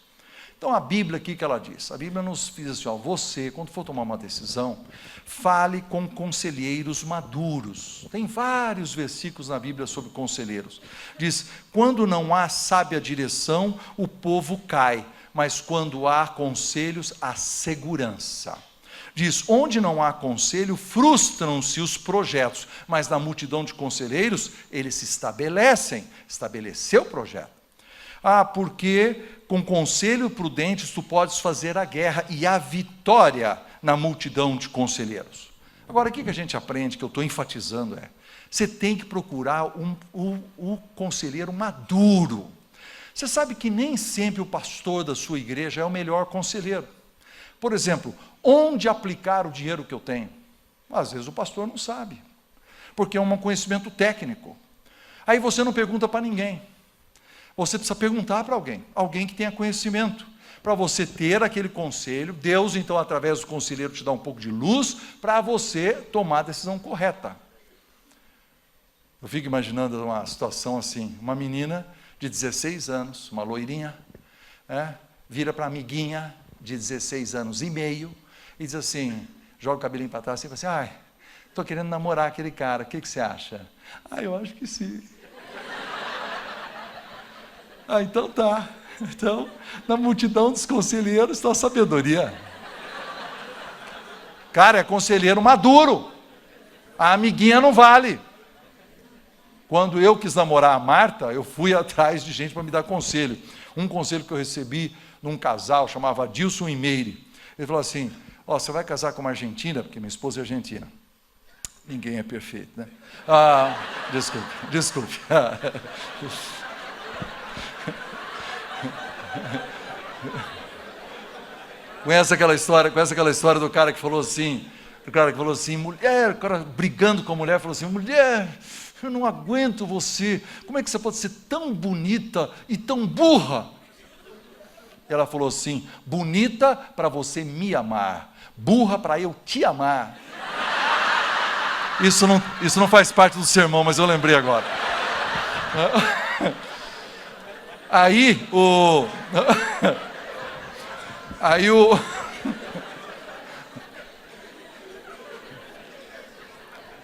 Então a Bíblia, aqui que ela diz? A Bíblia nos diz assim: ó, você, quando for tomar uma decisão, fale com conselheiros maduros. Tem vários versículos na Bíblia sobre conselheiros. Diz: quando não há sábia direção, o povo cai, mas quando há conselhos, há segurança. Diz: onde não há conselho, frustram-se os projetos, mas na multidão de conselheiros, eles se estabelecem. Estabeleceu o projeto. Porque com conselho prudente tu podes fazer a guerra e a vitória na multidão de conselheiros. Agora, o que a gente aprende, que eu estou enfatizando, você tem que procurar o conselheiro maduro. Você sabe que nem sempre o pastor da sua igreja é o melhor conselheiro. Por exemplo, onde aplicar o dinheiro que eu tenho? Às vezes o pastor não sabe, porque é um conhecimento técnico. Aí você não pergunta para ninguém. Você precisa perguntar para alguém que tenha conhecimento, para você ter aquele conselho. Deus, então, através do conselheiro, te dá um pouco de luz para você tomar a decisão correta. Eu fico imaginando uma situação assim: uma menina de 16 anos, uma loirinha, vira para a amiguinha de 16 anos e meio, e diz assim, joga o cabelinho para trás e fala assim: estou querendo namorar aquele cara, o que você acha? Eu acho que sim. Então tá. Então, na multidão dos conselheiros está a sabedoria. Cara, é conselheiro maduro. A amiguinha não vale. Quando eu quis namorar a Marta, eu fui atrás de gente para me dar conselho. Um conselho que eu recebi num casal, chamava Dilson e Meire. Ele falou assim: você vai casar com uma argentina, porque minha esposa é argentina. Ninguém é perfeito, né? Desculpe. Conhece aquela história do cara que falou assim, mulher, o cara brigando com a mulher, falou assim: mulher, eu não aguento você, como é que você pode ser tão bonita e tão burra? Ela falou assim: bonita para você me amar, burra para eu te amar. Isso não faz parte do sermão, mas eu lembrei agora.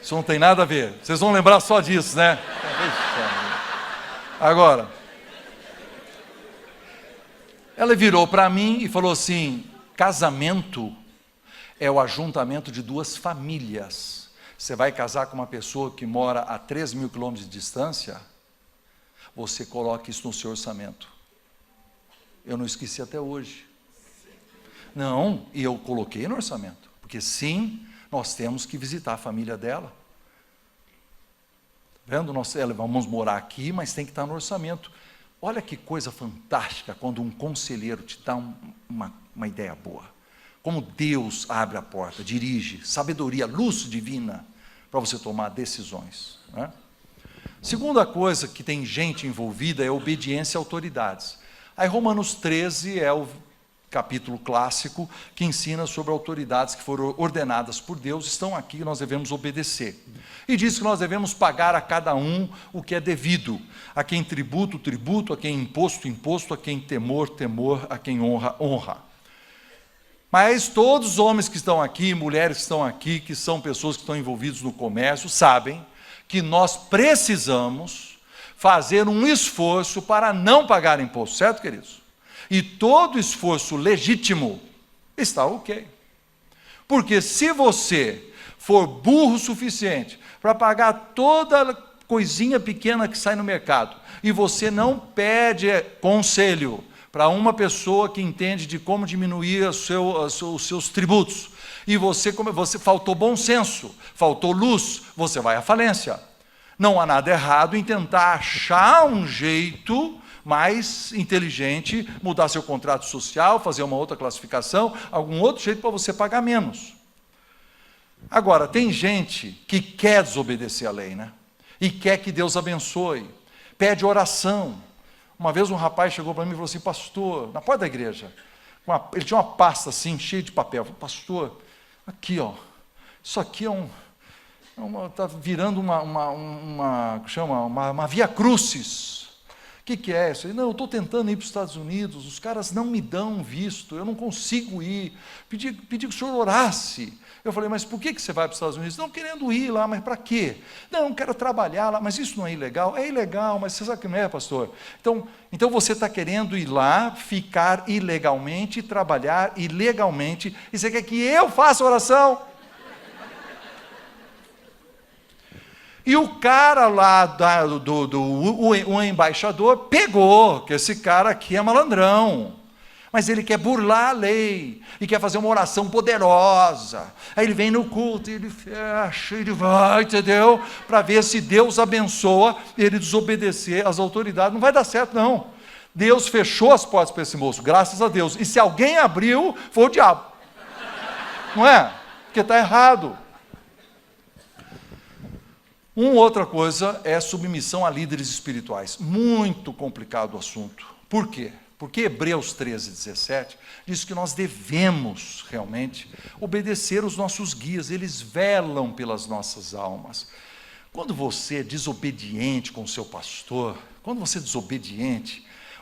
Isso não tem nada a ver. Vocês vão lembrar só disso, né? Agora, ela virou para mim e falou assim: casamento é o ajuntamento de 2 famílias. Você vai casar com uma pessoa que mora a 3.000 quilômetros de distância? Você coloca isso no seu orçamento. Eu não esqueci até hoje. Não, e eu coloquei no orçamento, porque sim, nós temos que visitar a família dela. Tá vendo? Nós vamos morar aqui, mas tem que estar no orçamento. olha que coisa fantástica quando um conselheiro te dá uma ideia boa. Como Deus abre a porta, dirige, sabedoria, luz divina, para você tomar decisões, né? Segunda coisa que tem gente envolvida é a obediência a autoridades. Aí Romanos 13 é o capítulo clássico que ensina sobre autoridades que foram ordenadas por Deus, estão aqui e nós devemos obedecer. E diz que nós devemos pagar a cada um o que é devido, a quem tributo, tributo, a quem imposto, imposto, a quem temor, temor, a quem honra, honra. Mas todos os homens que estão aqui, mulheres que estão aqui, que são pessoas que estão envolvidas no comércio, sabem que nós precisamos fazer um esforço para não pagar imposto, certo, queridos? E todo esforço legítimo está ok. Porque se você for burro o suficiente para pagar toda coisinha pequena que sai no mercado, e você não pede conselho para uma pessoa que entende de como diminuir os seus tributos, e você faltou bom senso, faltou luz, você vai à falência. Não há nada errado em tentar achar um jeito mais inteligente, mudar seu contrato social, fazer uma outra classificação, algum outro jeito para você pagar menos. Agora, tem gente que quer desobedecer a lei, né? E quer que Deus abençoe, pede oração. Uma vez um rapaz chegou para mim e falou assim: pastor, na porta da igreja, ele tinha uma pasta assim, cheia de papel. Eu falei: pastor, aqui, ó, isso aqui está virando uma via crucis. O que é isso? Não, eu estou tentando ir para os Estados Unidos, os caras não me dão visto, eu não consigo ir. Pedi que o senhor orasse. Eu falei: mas por que você vai para os Estados Unidos? Não, querendo ir lá, mas para quê? Não, quero trabalhar lá, mas isso não é ilegal? É ilegal, mas você sabe que não é, pastor? Então você está querendo ir lá, ficar ilegalmente, trabalhar ilegalmente, e você quer que eu faça oração? E o cara lá, o embaixador, pegou que esse cara aqui é malandrão, mas ele quer burlar a lei, e quer fazer uma oração poderosa. Aí ele vem no culto, e ele fecha, ele vai, entendeu? Para ver se Deus abençoa ele desobedecer às autoridades. Não vai dar certo, não. Deus fechou as portas para esse moço, graças a Deus. E se alguém abriu, foi o diabo. Não é? Porque está errado. Outra coisa é submissão a líderes espirituais. Muito complicado o assunto. Por quê? Porque Hebreus 13:17 diz que nós devemos realmente obedecer os nossos guias, eles velam pelas nossas almas. Quando você é desobediente com o seu pastor,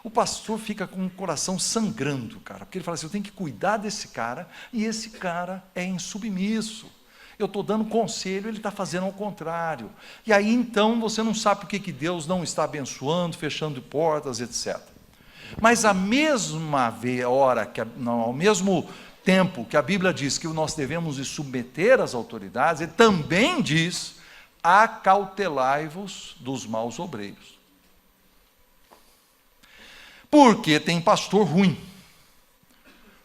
o pastor fica com o coração sangrando, cara, porque ele fala assim: eu tenho que cuidar desse cara, e esse cara é insubmisso. Eu estou dando conselho, ele está fazendo ao contrário. E aí então você não sabe por que Deus não está abençoando, fechando portas, etc. Mas ao mesmo tempo que a Bíblia diz que nós devemos nos submeter às autoridades, ele também diz: acautelai-vos dos maus obreiros. Porque tem pastor ruim.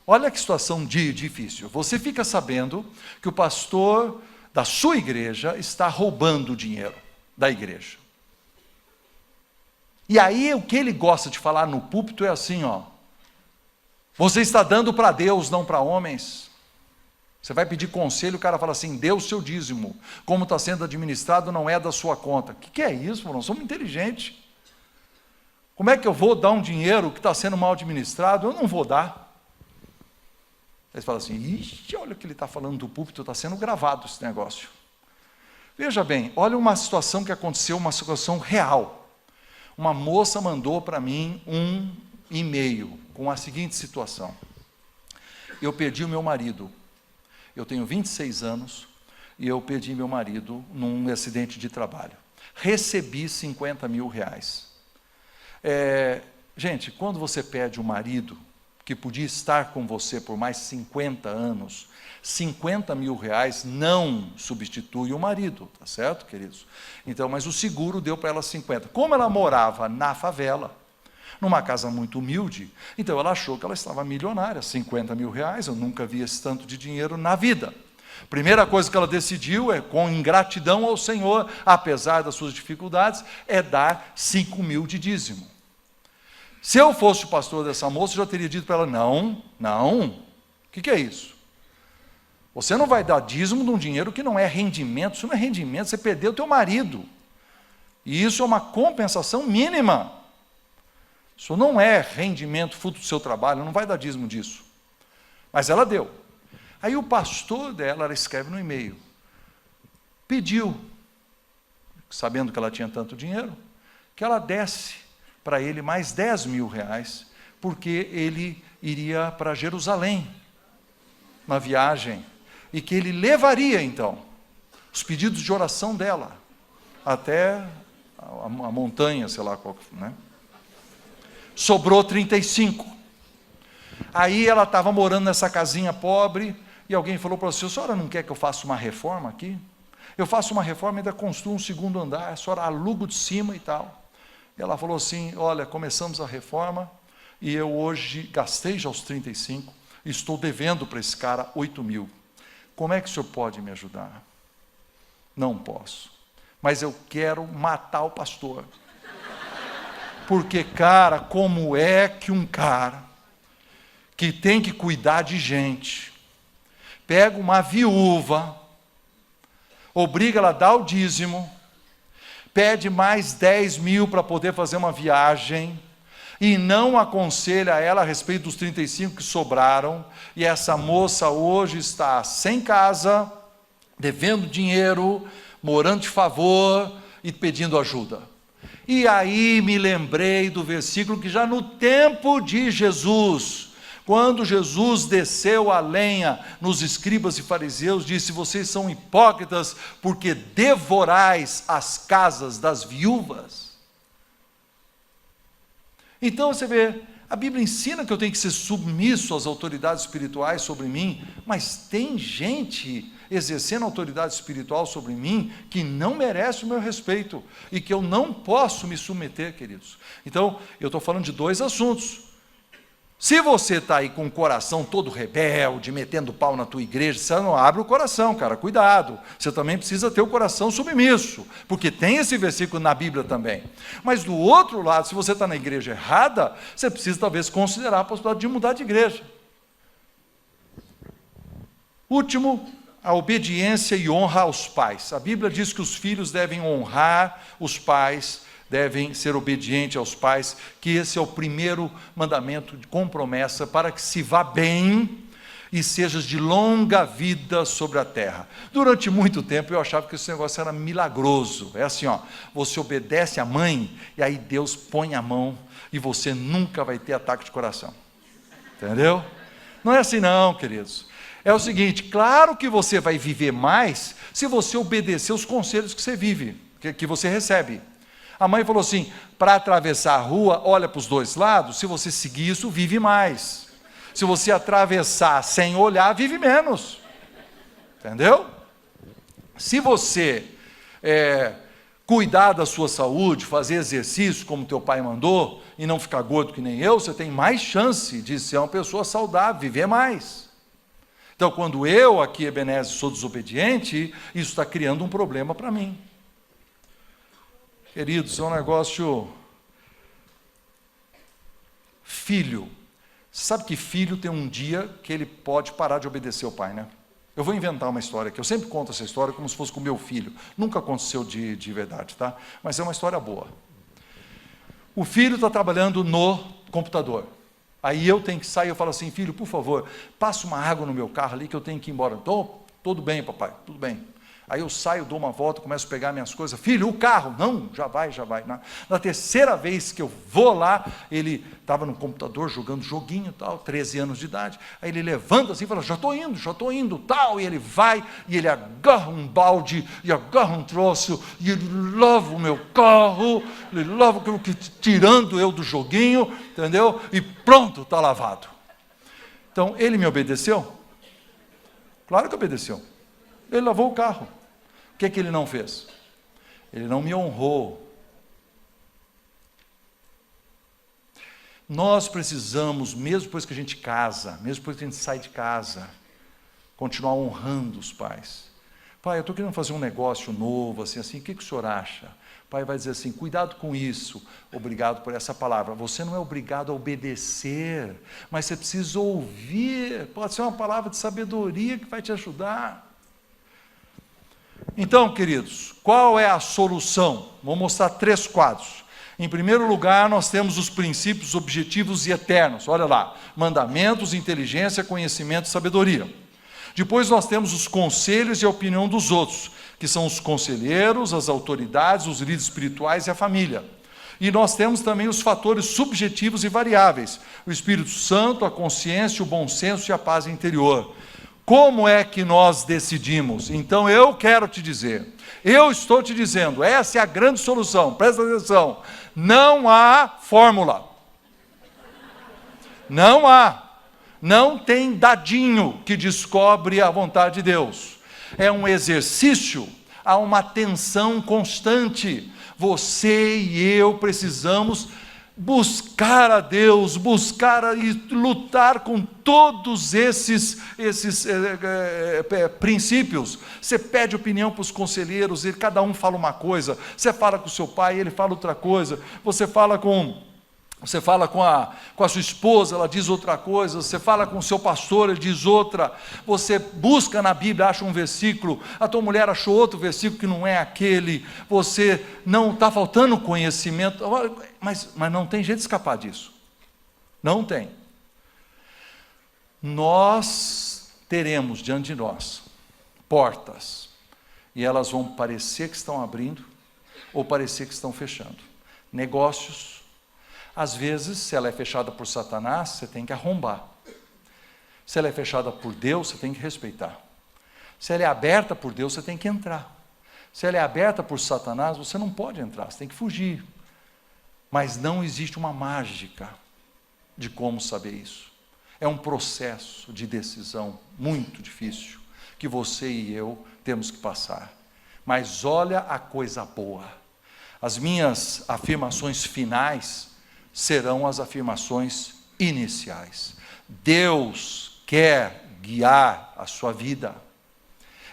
Olha que situação difícil. Você fica sabendo que o pastor da sua igreja está roubando o dinheiro da igreja. E aí o que ele gosta de falar no púlpito é assim, ó: você está dando para Deus, não para homens. Você vai pedir conselho, o cara fala assim: dê o seu dízimo, como está sendo administrado não é da sua conta. O que é isso, nós somos inteligentes. Como é que eu vou dar um dinheiro que está sendo mal administrado? Eu não vou dar. Aí você fala assim: ixi, olha o que ele está falando do púlpito, está sendo gravado esse negócio. Veja bem, olha uma situação que aconteceu, uma situação real. Uma moça mandou para mim um e-mail com a seguinte situação: eu perdi o meu marido, eu tenho 26 anos, e eu perdi meu marido num acidente de trabalho. Recebi 50 mil reais. Gente, quando você perde um marido que podia estar com você por mais 50 anos, 50 mil reais não substitui o marido, tá certo, queridos? Então, mas o seguro deu para ela 50. Como ela morava na favela, numa casa muito humilde, então ela achou que ela estava milionária. 50 mil reais, eu nunca vi esse tanto de dinheiro na vida. Primeira coisa que ela decidiu, com ingratidão ao Senhor, apesar das suas dificuldades, é dar 5 mil de dízimo. Se eu fosse o pastor dessa moça, eu já teria dito para ela, não, o que é isso? Você não vai dar dízimo de um dinheiro que não é rendimento, isso não é rendimento, você perdeu o teu marido. E isso é uma compensação mínima. Isso não é rendimento fruto do seu trabalho, não vai dar dízimo disso. Mas ela deu. Aí o pastor dela, ela escreve no e-mail, pediu, sabendo que ela tinha tanto dinheiro, que ela desse para ele mais 10 mil reais, porque ele iria para Jerusalém, uma viagem, e que ele levaria, então, os pedidos de oração dela, até a montanha, sei lá qual, né? Sobrou 35. Aí ela estava morando nessa casinha pobre, e alguém falou para ela, a senhora não quer que eu faça uma reforma aqui? Eu faço uma reforma e ainda construo um segundo andar, a senhora aluga de cima e tal. E ela falou assim, olha, começamos a reforma, e eu hoje gastei já os 35, e estou devendo para esse cara 8 mil. Como é que o senhor pode me ajudar? Não posso, mas eu quero matar o pastor. Porque, cara, como é que um cara que tem que cuidar de gente, pega uma viúva, obriga ela a dar o dízimo, pede mais 10 mil para poder fazer uma viagem, e não aconselha ela a respeito dos 35 que sobraram, e essa moça hoje está sem casa, devendo dinheiro, morando de favor e pedindo ajuda. E aí me lembrei do versículo que já no tempo de Jesus, quando Jesus desceu a lenha nos escribas e fariseus, disse, vocês são hipócritas, porque devorais as casas das viúvas. Então você vê, a Bíblia ensina que eu tenho que ser submisso às autoridades espirituais sobre mim, mas tem gente exercendo autoridade espiritual sobre mim que não merece o meu respeito e que eu não posso me submeter, queridos. Então, eu estou falando de dois assuntos. Se você está aí com o coração todo rebelde, metendo pau na tua igreja, você não abre o coração, cara, cuidado. Você também precisa ter o coração submisso, porque tem esse versículo na Bíblia também. Mas do outro lado, se você está na igreja errada, você precisa talvez considerar a possibilidade de mudar de igreja. Último, a obediência e honra aos pais. A Bíblia diz que os filhos devem honrar os pais, devem ser obedientes aos pais, que esse é o primeiro mandamento com promessa para que se vá bem e sejas de longa vida sobre a terra. Durante muito tempo eu achava que esse negócio era milagroso. É assim, ó, você obedece à mãe e aí Deus põe a mão e você nunca vai ter ataque de coração. Entendeu? Não é assim não, queridos. É o seguinte, claro que você vai viver mais se você obedecer os conselhos que você vive, que você recebe. A mãe falou assim, para atravessar a rua, olha para os dois lados, se você seguir isso, vive mais. Se você atravessar sem olhar, vive menos. Entendeu? Se você cuidar da sua saúde, fazer exercício como teu pai mandou, e não ficar gordo que nem eu, você tem mais chance de ser uma pessoa saudável, viver mais. Então, quando eu aqui, Ebenezer, sou desobediente, isso está criando um problema para mim. Queridos, é um negócio... Filho. Sabe que filho tem um dia que ele pode parar de obedecer ao pai, né? Eu vou inventar uma história aqui. Eu sempre conto essa história como se fosse com o meu filho. Nunca aconteceu de verdade, tá? Mas é uma história boa. O filho está trabalhando no computador. Aí eu tenho que sair, eu falo assim, filho, por favor, passa uma água no meu carro ali que eu tenho que ir embora. Tudo bem, papai, tudo bem. Aí eu saio, dou uma volta, começo a pegar minhas coisas. Filho, o carro? Não, já vai. Na terceira vez que eu vou lá, ele estava no computador jogando joguinho, tal, 13 anos de idade. Aí ele levanta assim e fala, já estou indo, tal. E ele vai, e ele agarra um balde, e agarra um troço, e ele lava o meu carro, ele lava, tirando eu do joguinho, entendeu? E pronto, está lavado. Então, ele me obedeceu? Claro que obedeceu. Ele lavou o carro. O que ele não fez? Ele não me honrou. Nós precisamos, mesmo depois que a gente casa, mesmo depois que a gente sai de casa, continuar honrando os pais. Pai, eu estou querendo fazer um negócio novo, assim, o que o senhor acha? O pai vai dizer assim, cuidado com isso, obrigado por essa palavra. Você não é obrigado a obedecer, mas você precisa ouvir, pode ser uma palavra de sabedoria que vai te ajudar. Então, queridos, qual é a solução? Vou mostrar 3 quadros. Em primeiro lugar, nós temos os princípios objetivos e eternos, olha lá, mandamentos, inteligência, conhecimento e sabedoria. Depois nós temos os conselhos e a opinião dos outros, que são os conselheiros, as autoridades, os líderes espirituais e a família. E nós temos também os fatores subjetivos e variáveis, o Espírito Santo, a consciência, o bom senso e a paz interior. Como é que nós decidimos? Então eu quero te dizer, eu estou te dizendo, essa é a grande solução, presta atenção, não há fórmula. Não há. Não tem dadinho que descobre a vontade de Deus. É um exercício, há uma atenção constante. Você e eu precisamos buscar a Deus, e lutar com todos esses princípios. Você pede opinião para os conselheiros, cada um fala uma coisa. Você fala com o seu pai, ele fala outra coisa. Você fala com a sua esposa, ela diz outra coisa. Você fala com o seu pastor, ele diz outra. Você busca na Bíblia, acha um versículo, a tua mulher achou outro versículo que não é aquele. Você não está faltando conhecimento, mas não tem jeito de escapar disso. Não tem. Nós teremos diante de nós portas, e elas vão parecer que estão abrindo, ou parecer que estão fechando. Negócios. Às vezes, se ela é fechada por Satanás, você tem que arrombar. Se ela é fechada por Deus, você tem que respeitar. Se ela é aberta por Deus, você tem que entrar. Se ela é aberta por Satanás, você não pode entrar, você tem que fugir. Mas não existe uma mágica de como saber isso. É um processo de decisão muito difícil, que você e eu temos que passar. Mas olha a coisa boa. As minhas afirmações finais serão as afirmações iniciais. Deus quer guiar a sua vida.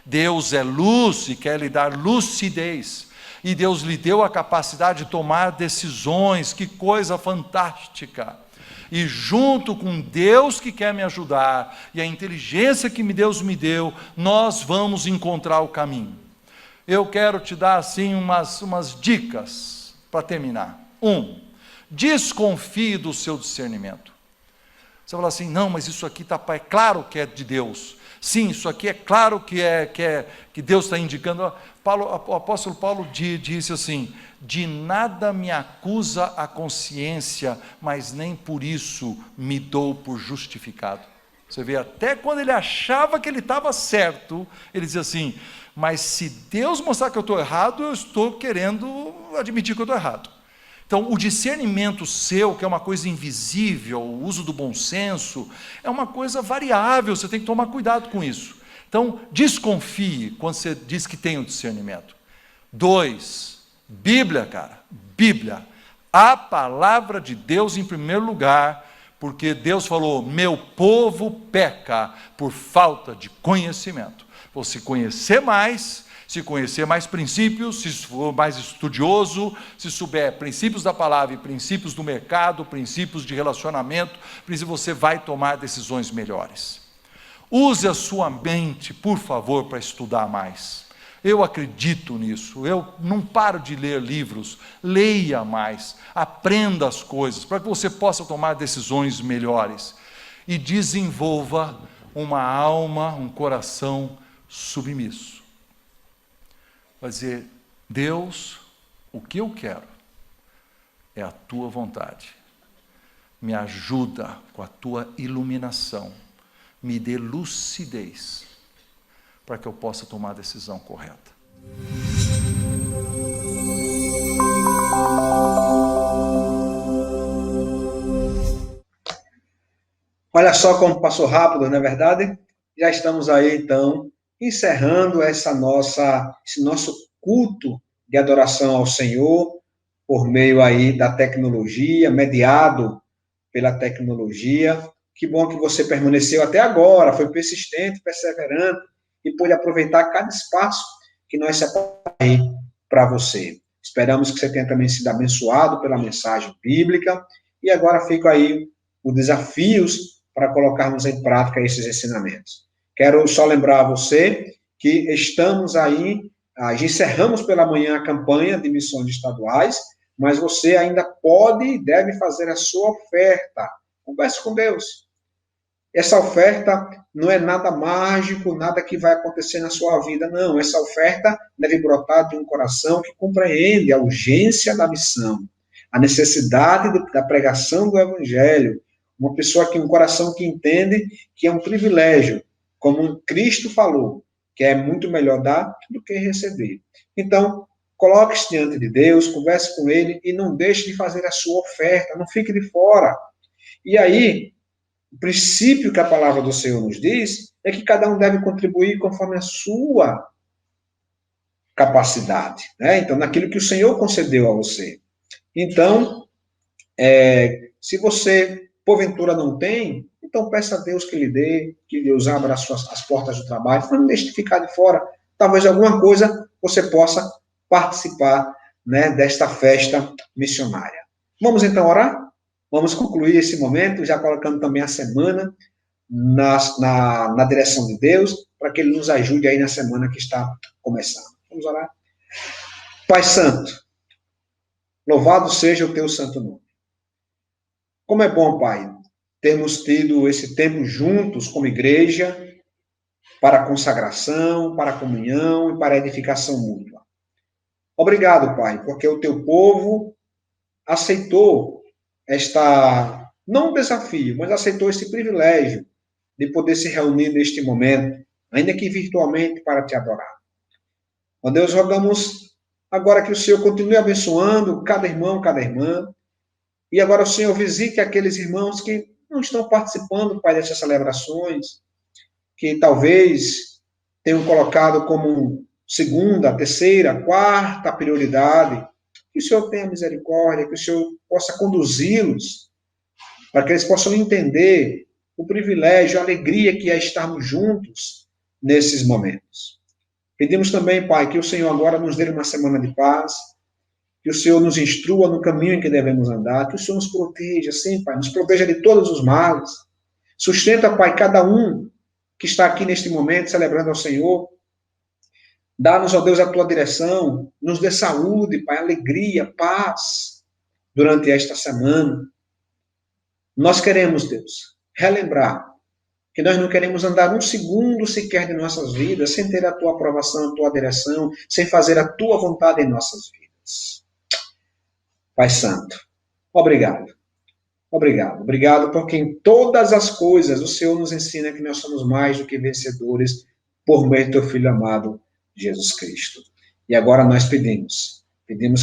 Deus é luz e quer lhe dar lucidez. E Deus lhe deu a capacidade de tomar decisões. Que coisa fantástica! E junto com Deus que quer me ajudar, e a inteligência que Deus me deu, nós vamos encontrar o caminho. Eu quero te dar assim umas dicas para terminar. 1. Desconfie do seu discernimento. Você fala assim, não, mas isso aqui é claro que é de Deus. Sim, isso aqui é claro que Deus está indicando. O apóstolo Paulo disse assim, de nada me acusa a consciência, mas nem por isso me dou por justificado. Você vê, até quando ele achava que ele estava certo, ele dizia assim, mas se Deus mostrar que eu estou errado, eu estou querendo admitir que eu estou errado. Então, o discernimento seu, que é uma coisa invisível, o uso do bom senso, é uma coisa variável, você tem que tomar cuidado com isso. Então, desconfie quando você diz que tem o discernimento. 2, Bíblia, cara, Bíblia. A palavra de Deus em primeiro lugar, porque Deus falou, meu povo peca por falta de conhecimento. Você conhecer mais... Se conhecer mais princípios, se for mais estudioso, se souber princípios da palavra e princípios do mercado, princípios de relacionamento, você vai tomar decisões melhores. Use a sua mente, por favor, para estudar mais. Eu acredito nisso, eu não paro de ler livros, leia mais, aprenda as coisas, para que você possa tomar decisões melhores. E desenvolva uma alma, um coração submisso. Vai dizer, Deus, o que eu quero é a tua vontade. Me ajuda com a tua iluminação. Me dê lucidez para que eu possa tomar a decisão correta. Olha só como passou rápido, não é verdade? Já estamos aí, então, encerrando esse nosso culto de adoração ao Senhor, por meio aí da tecnologia, mediado pela tecnologia. Que bom que você permaneceu até agora, foi persistente, perseverante, e pôde aproveitar cada espaço que nós separamos aí para você. Esperamos que você tenha também sido abençoado pela mensagem bíblica, e agora fica aí os desafios para colocarmos em prática esses ensinamentos. Quero só lembrar a você que estamos aí, encerramos pela manhã a campanha de missões estaduais, mas você ainda pode e deve fazer a sua oferta. Converse com Deus. Essa oferta não é nada mágico, nada que vai acontecer na sua vida, não. Essa oferta deve brotar de um coração que compreende a urgência da missão, a necessidade da pregação do evangelho. Uma pessoa um coração que entende que é um privilégio, como Cristo falou, que é muito melhor dar do que receber. Então, coloque-se diante de Deus, converse com Ele e não deixe de fazer a sua oferta, não fique de fora. E aí, o princípio que a palavra do Senhor nos diz é que cada um deve contribuir conforme a sua capacidade, né? Então, naquilo que o Senhor concedeu a você. Então, se você, porventura, não tem, então peça a Deus que lhe dê, que Deus abra as portas do trabalho, não deixe de ficar de fora. Talvez alguma coisa você possa participar, né, desta festa missionária. Vamos então orar? Vamos concluir esse momento, já colocando também a semana na direção de Deus, para que Ele nos ajude aí na semana que está começando. Vamos orar? Pai Santo, louvado seja o Teu santo nome. Como é bom, Pai, termos tido esse tempo juntos como igreja, para a consagração, para a comunhão e para a edificação mútua. Obrigado, Pai, porque o Teu povo aceitou não um desafio, mas aceitou esse privilégio de poder se reunir neste momento, ainda que virtualmente, para Te adorar. Ó Deus, rogamos agora que o Senhor continue abençoando cada irmão, cada irmã, e agora o Senhor visite aqueles irmãos que não estão participando, Pai, dessas celebrações, que talvez tenham colocado como segunda, terceira, quarta prioridade. Que o Senhor tenha misericórdia, que o Senhor possa conduzi-los, para que eles possam entender o privilégio, a alegria que é estarmos juntos nesses momentos. Pedimos também, Pai, que o Senhor agora nos dê uma semana de paz, que o Senhor nos instrua no caminho em que devemos andar, que o Senhor nos proteja, sim, Pai, nos proteja de todos os males. Sustenta, Pai, cada um que está aqui neste momento celebrando ao Senhor. Dá-nos, ó Deus, a Tua direção, nos dê saúde, Pai, alegria, paz, durante esta semana. Nós queremos, Deus, relembrar que nós não queremos andar um segundo sequer de nossas vidas sem ter a Tua aprovação, a Tua direção, sem fazer a Tua vontade em nossas vidas. Pai Santo, obrigado. Obrigado. Obrigado porque em todas as coisas o Senhor nos ensina que nós somos mais do que vencedores por meio do Teu Filho amado, Jesus Cristo. E agora nós pedimos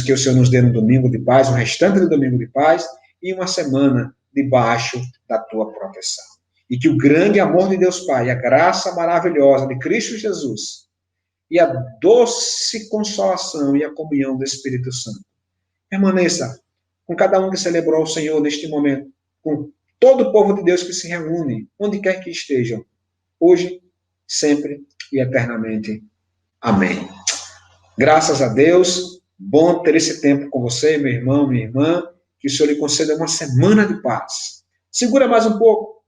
que o Senhor nos dê um domingo de paz, um restante de domingo de paz e uma semana debaixo da Tua proteção. E que o grande amor de Deus Pai, a graça maravilhosa de Cristo Jesus e a doce consolação e a comunhão do Espírito Santo permaneça com cada um que celebrou o Senhor neste momento, com todo o povo de Deus que se reúne, onde quer que estejam, hoje, sempre e eternamente. Amém. Graças a Deus, bom ter esse tempo com você, meu irmão, minha irmã, que o Senhor lhe conceda uma semana de paz. Segura mais um pouco.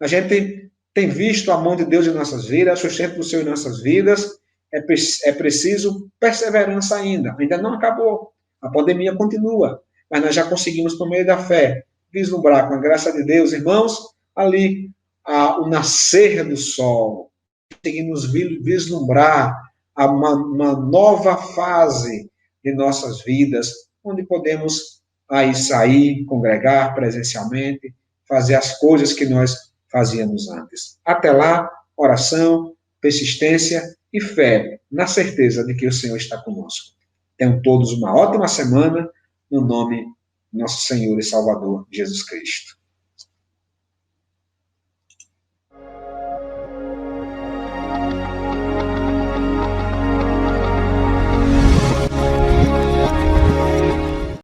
A gente tem visto a mão de Deus em nossas vidas, o sustento do Senhor em nossas vidas. É preciso perseverança ainda não acabou. A pandemia continua, mas nós já conseguimos, por meio da fé, vislumbrar com a graça de Deus, irmãos, ali o nascer do sol. Conseguimos vislumbrar uma nova fase de nossas vidas, onde podemos aí sair, congregar presencialmente, fazer as coisas que nós fazíamos antes. Até lá, oração, persistência e fé, na certeza de que o Senhor está conosco. Tenham todos uma ótima semana, no nome do nosso Senhor e Salvador, Jesus Cristo.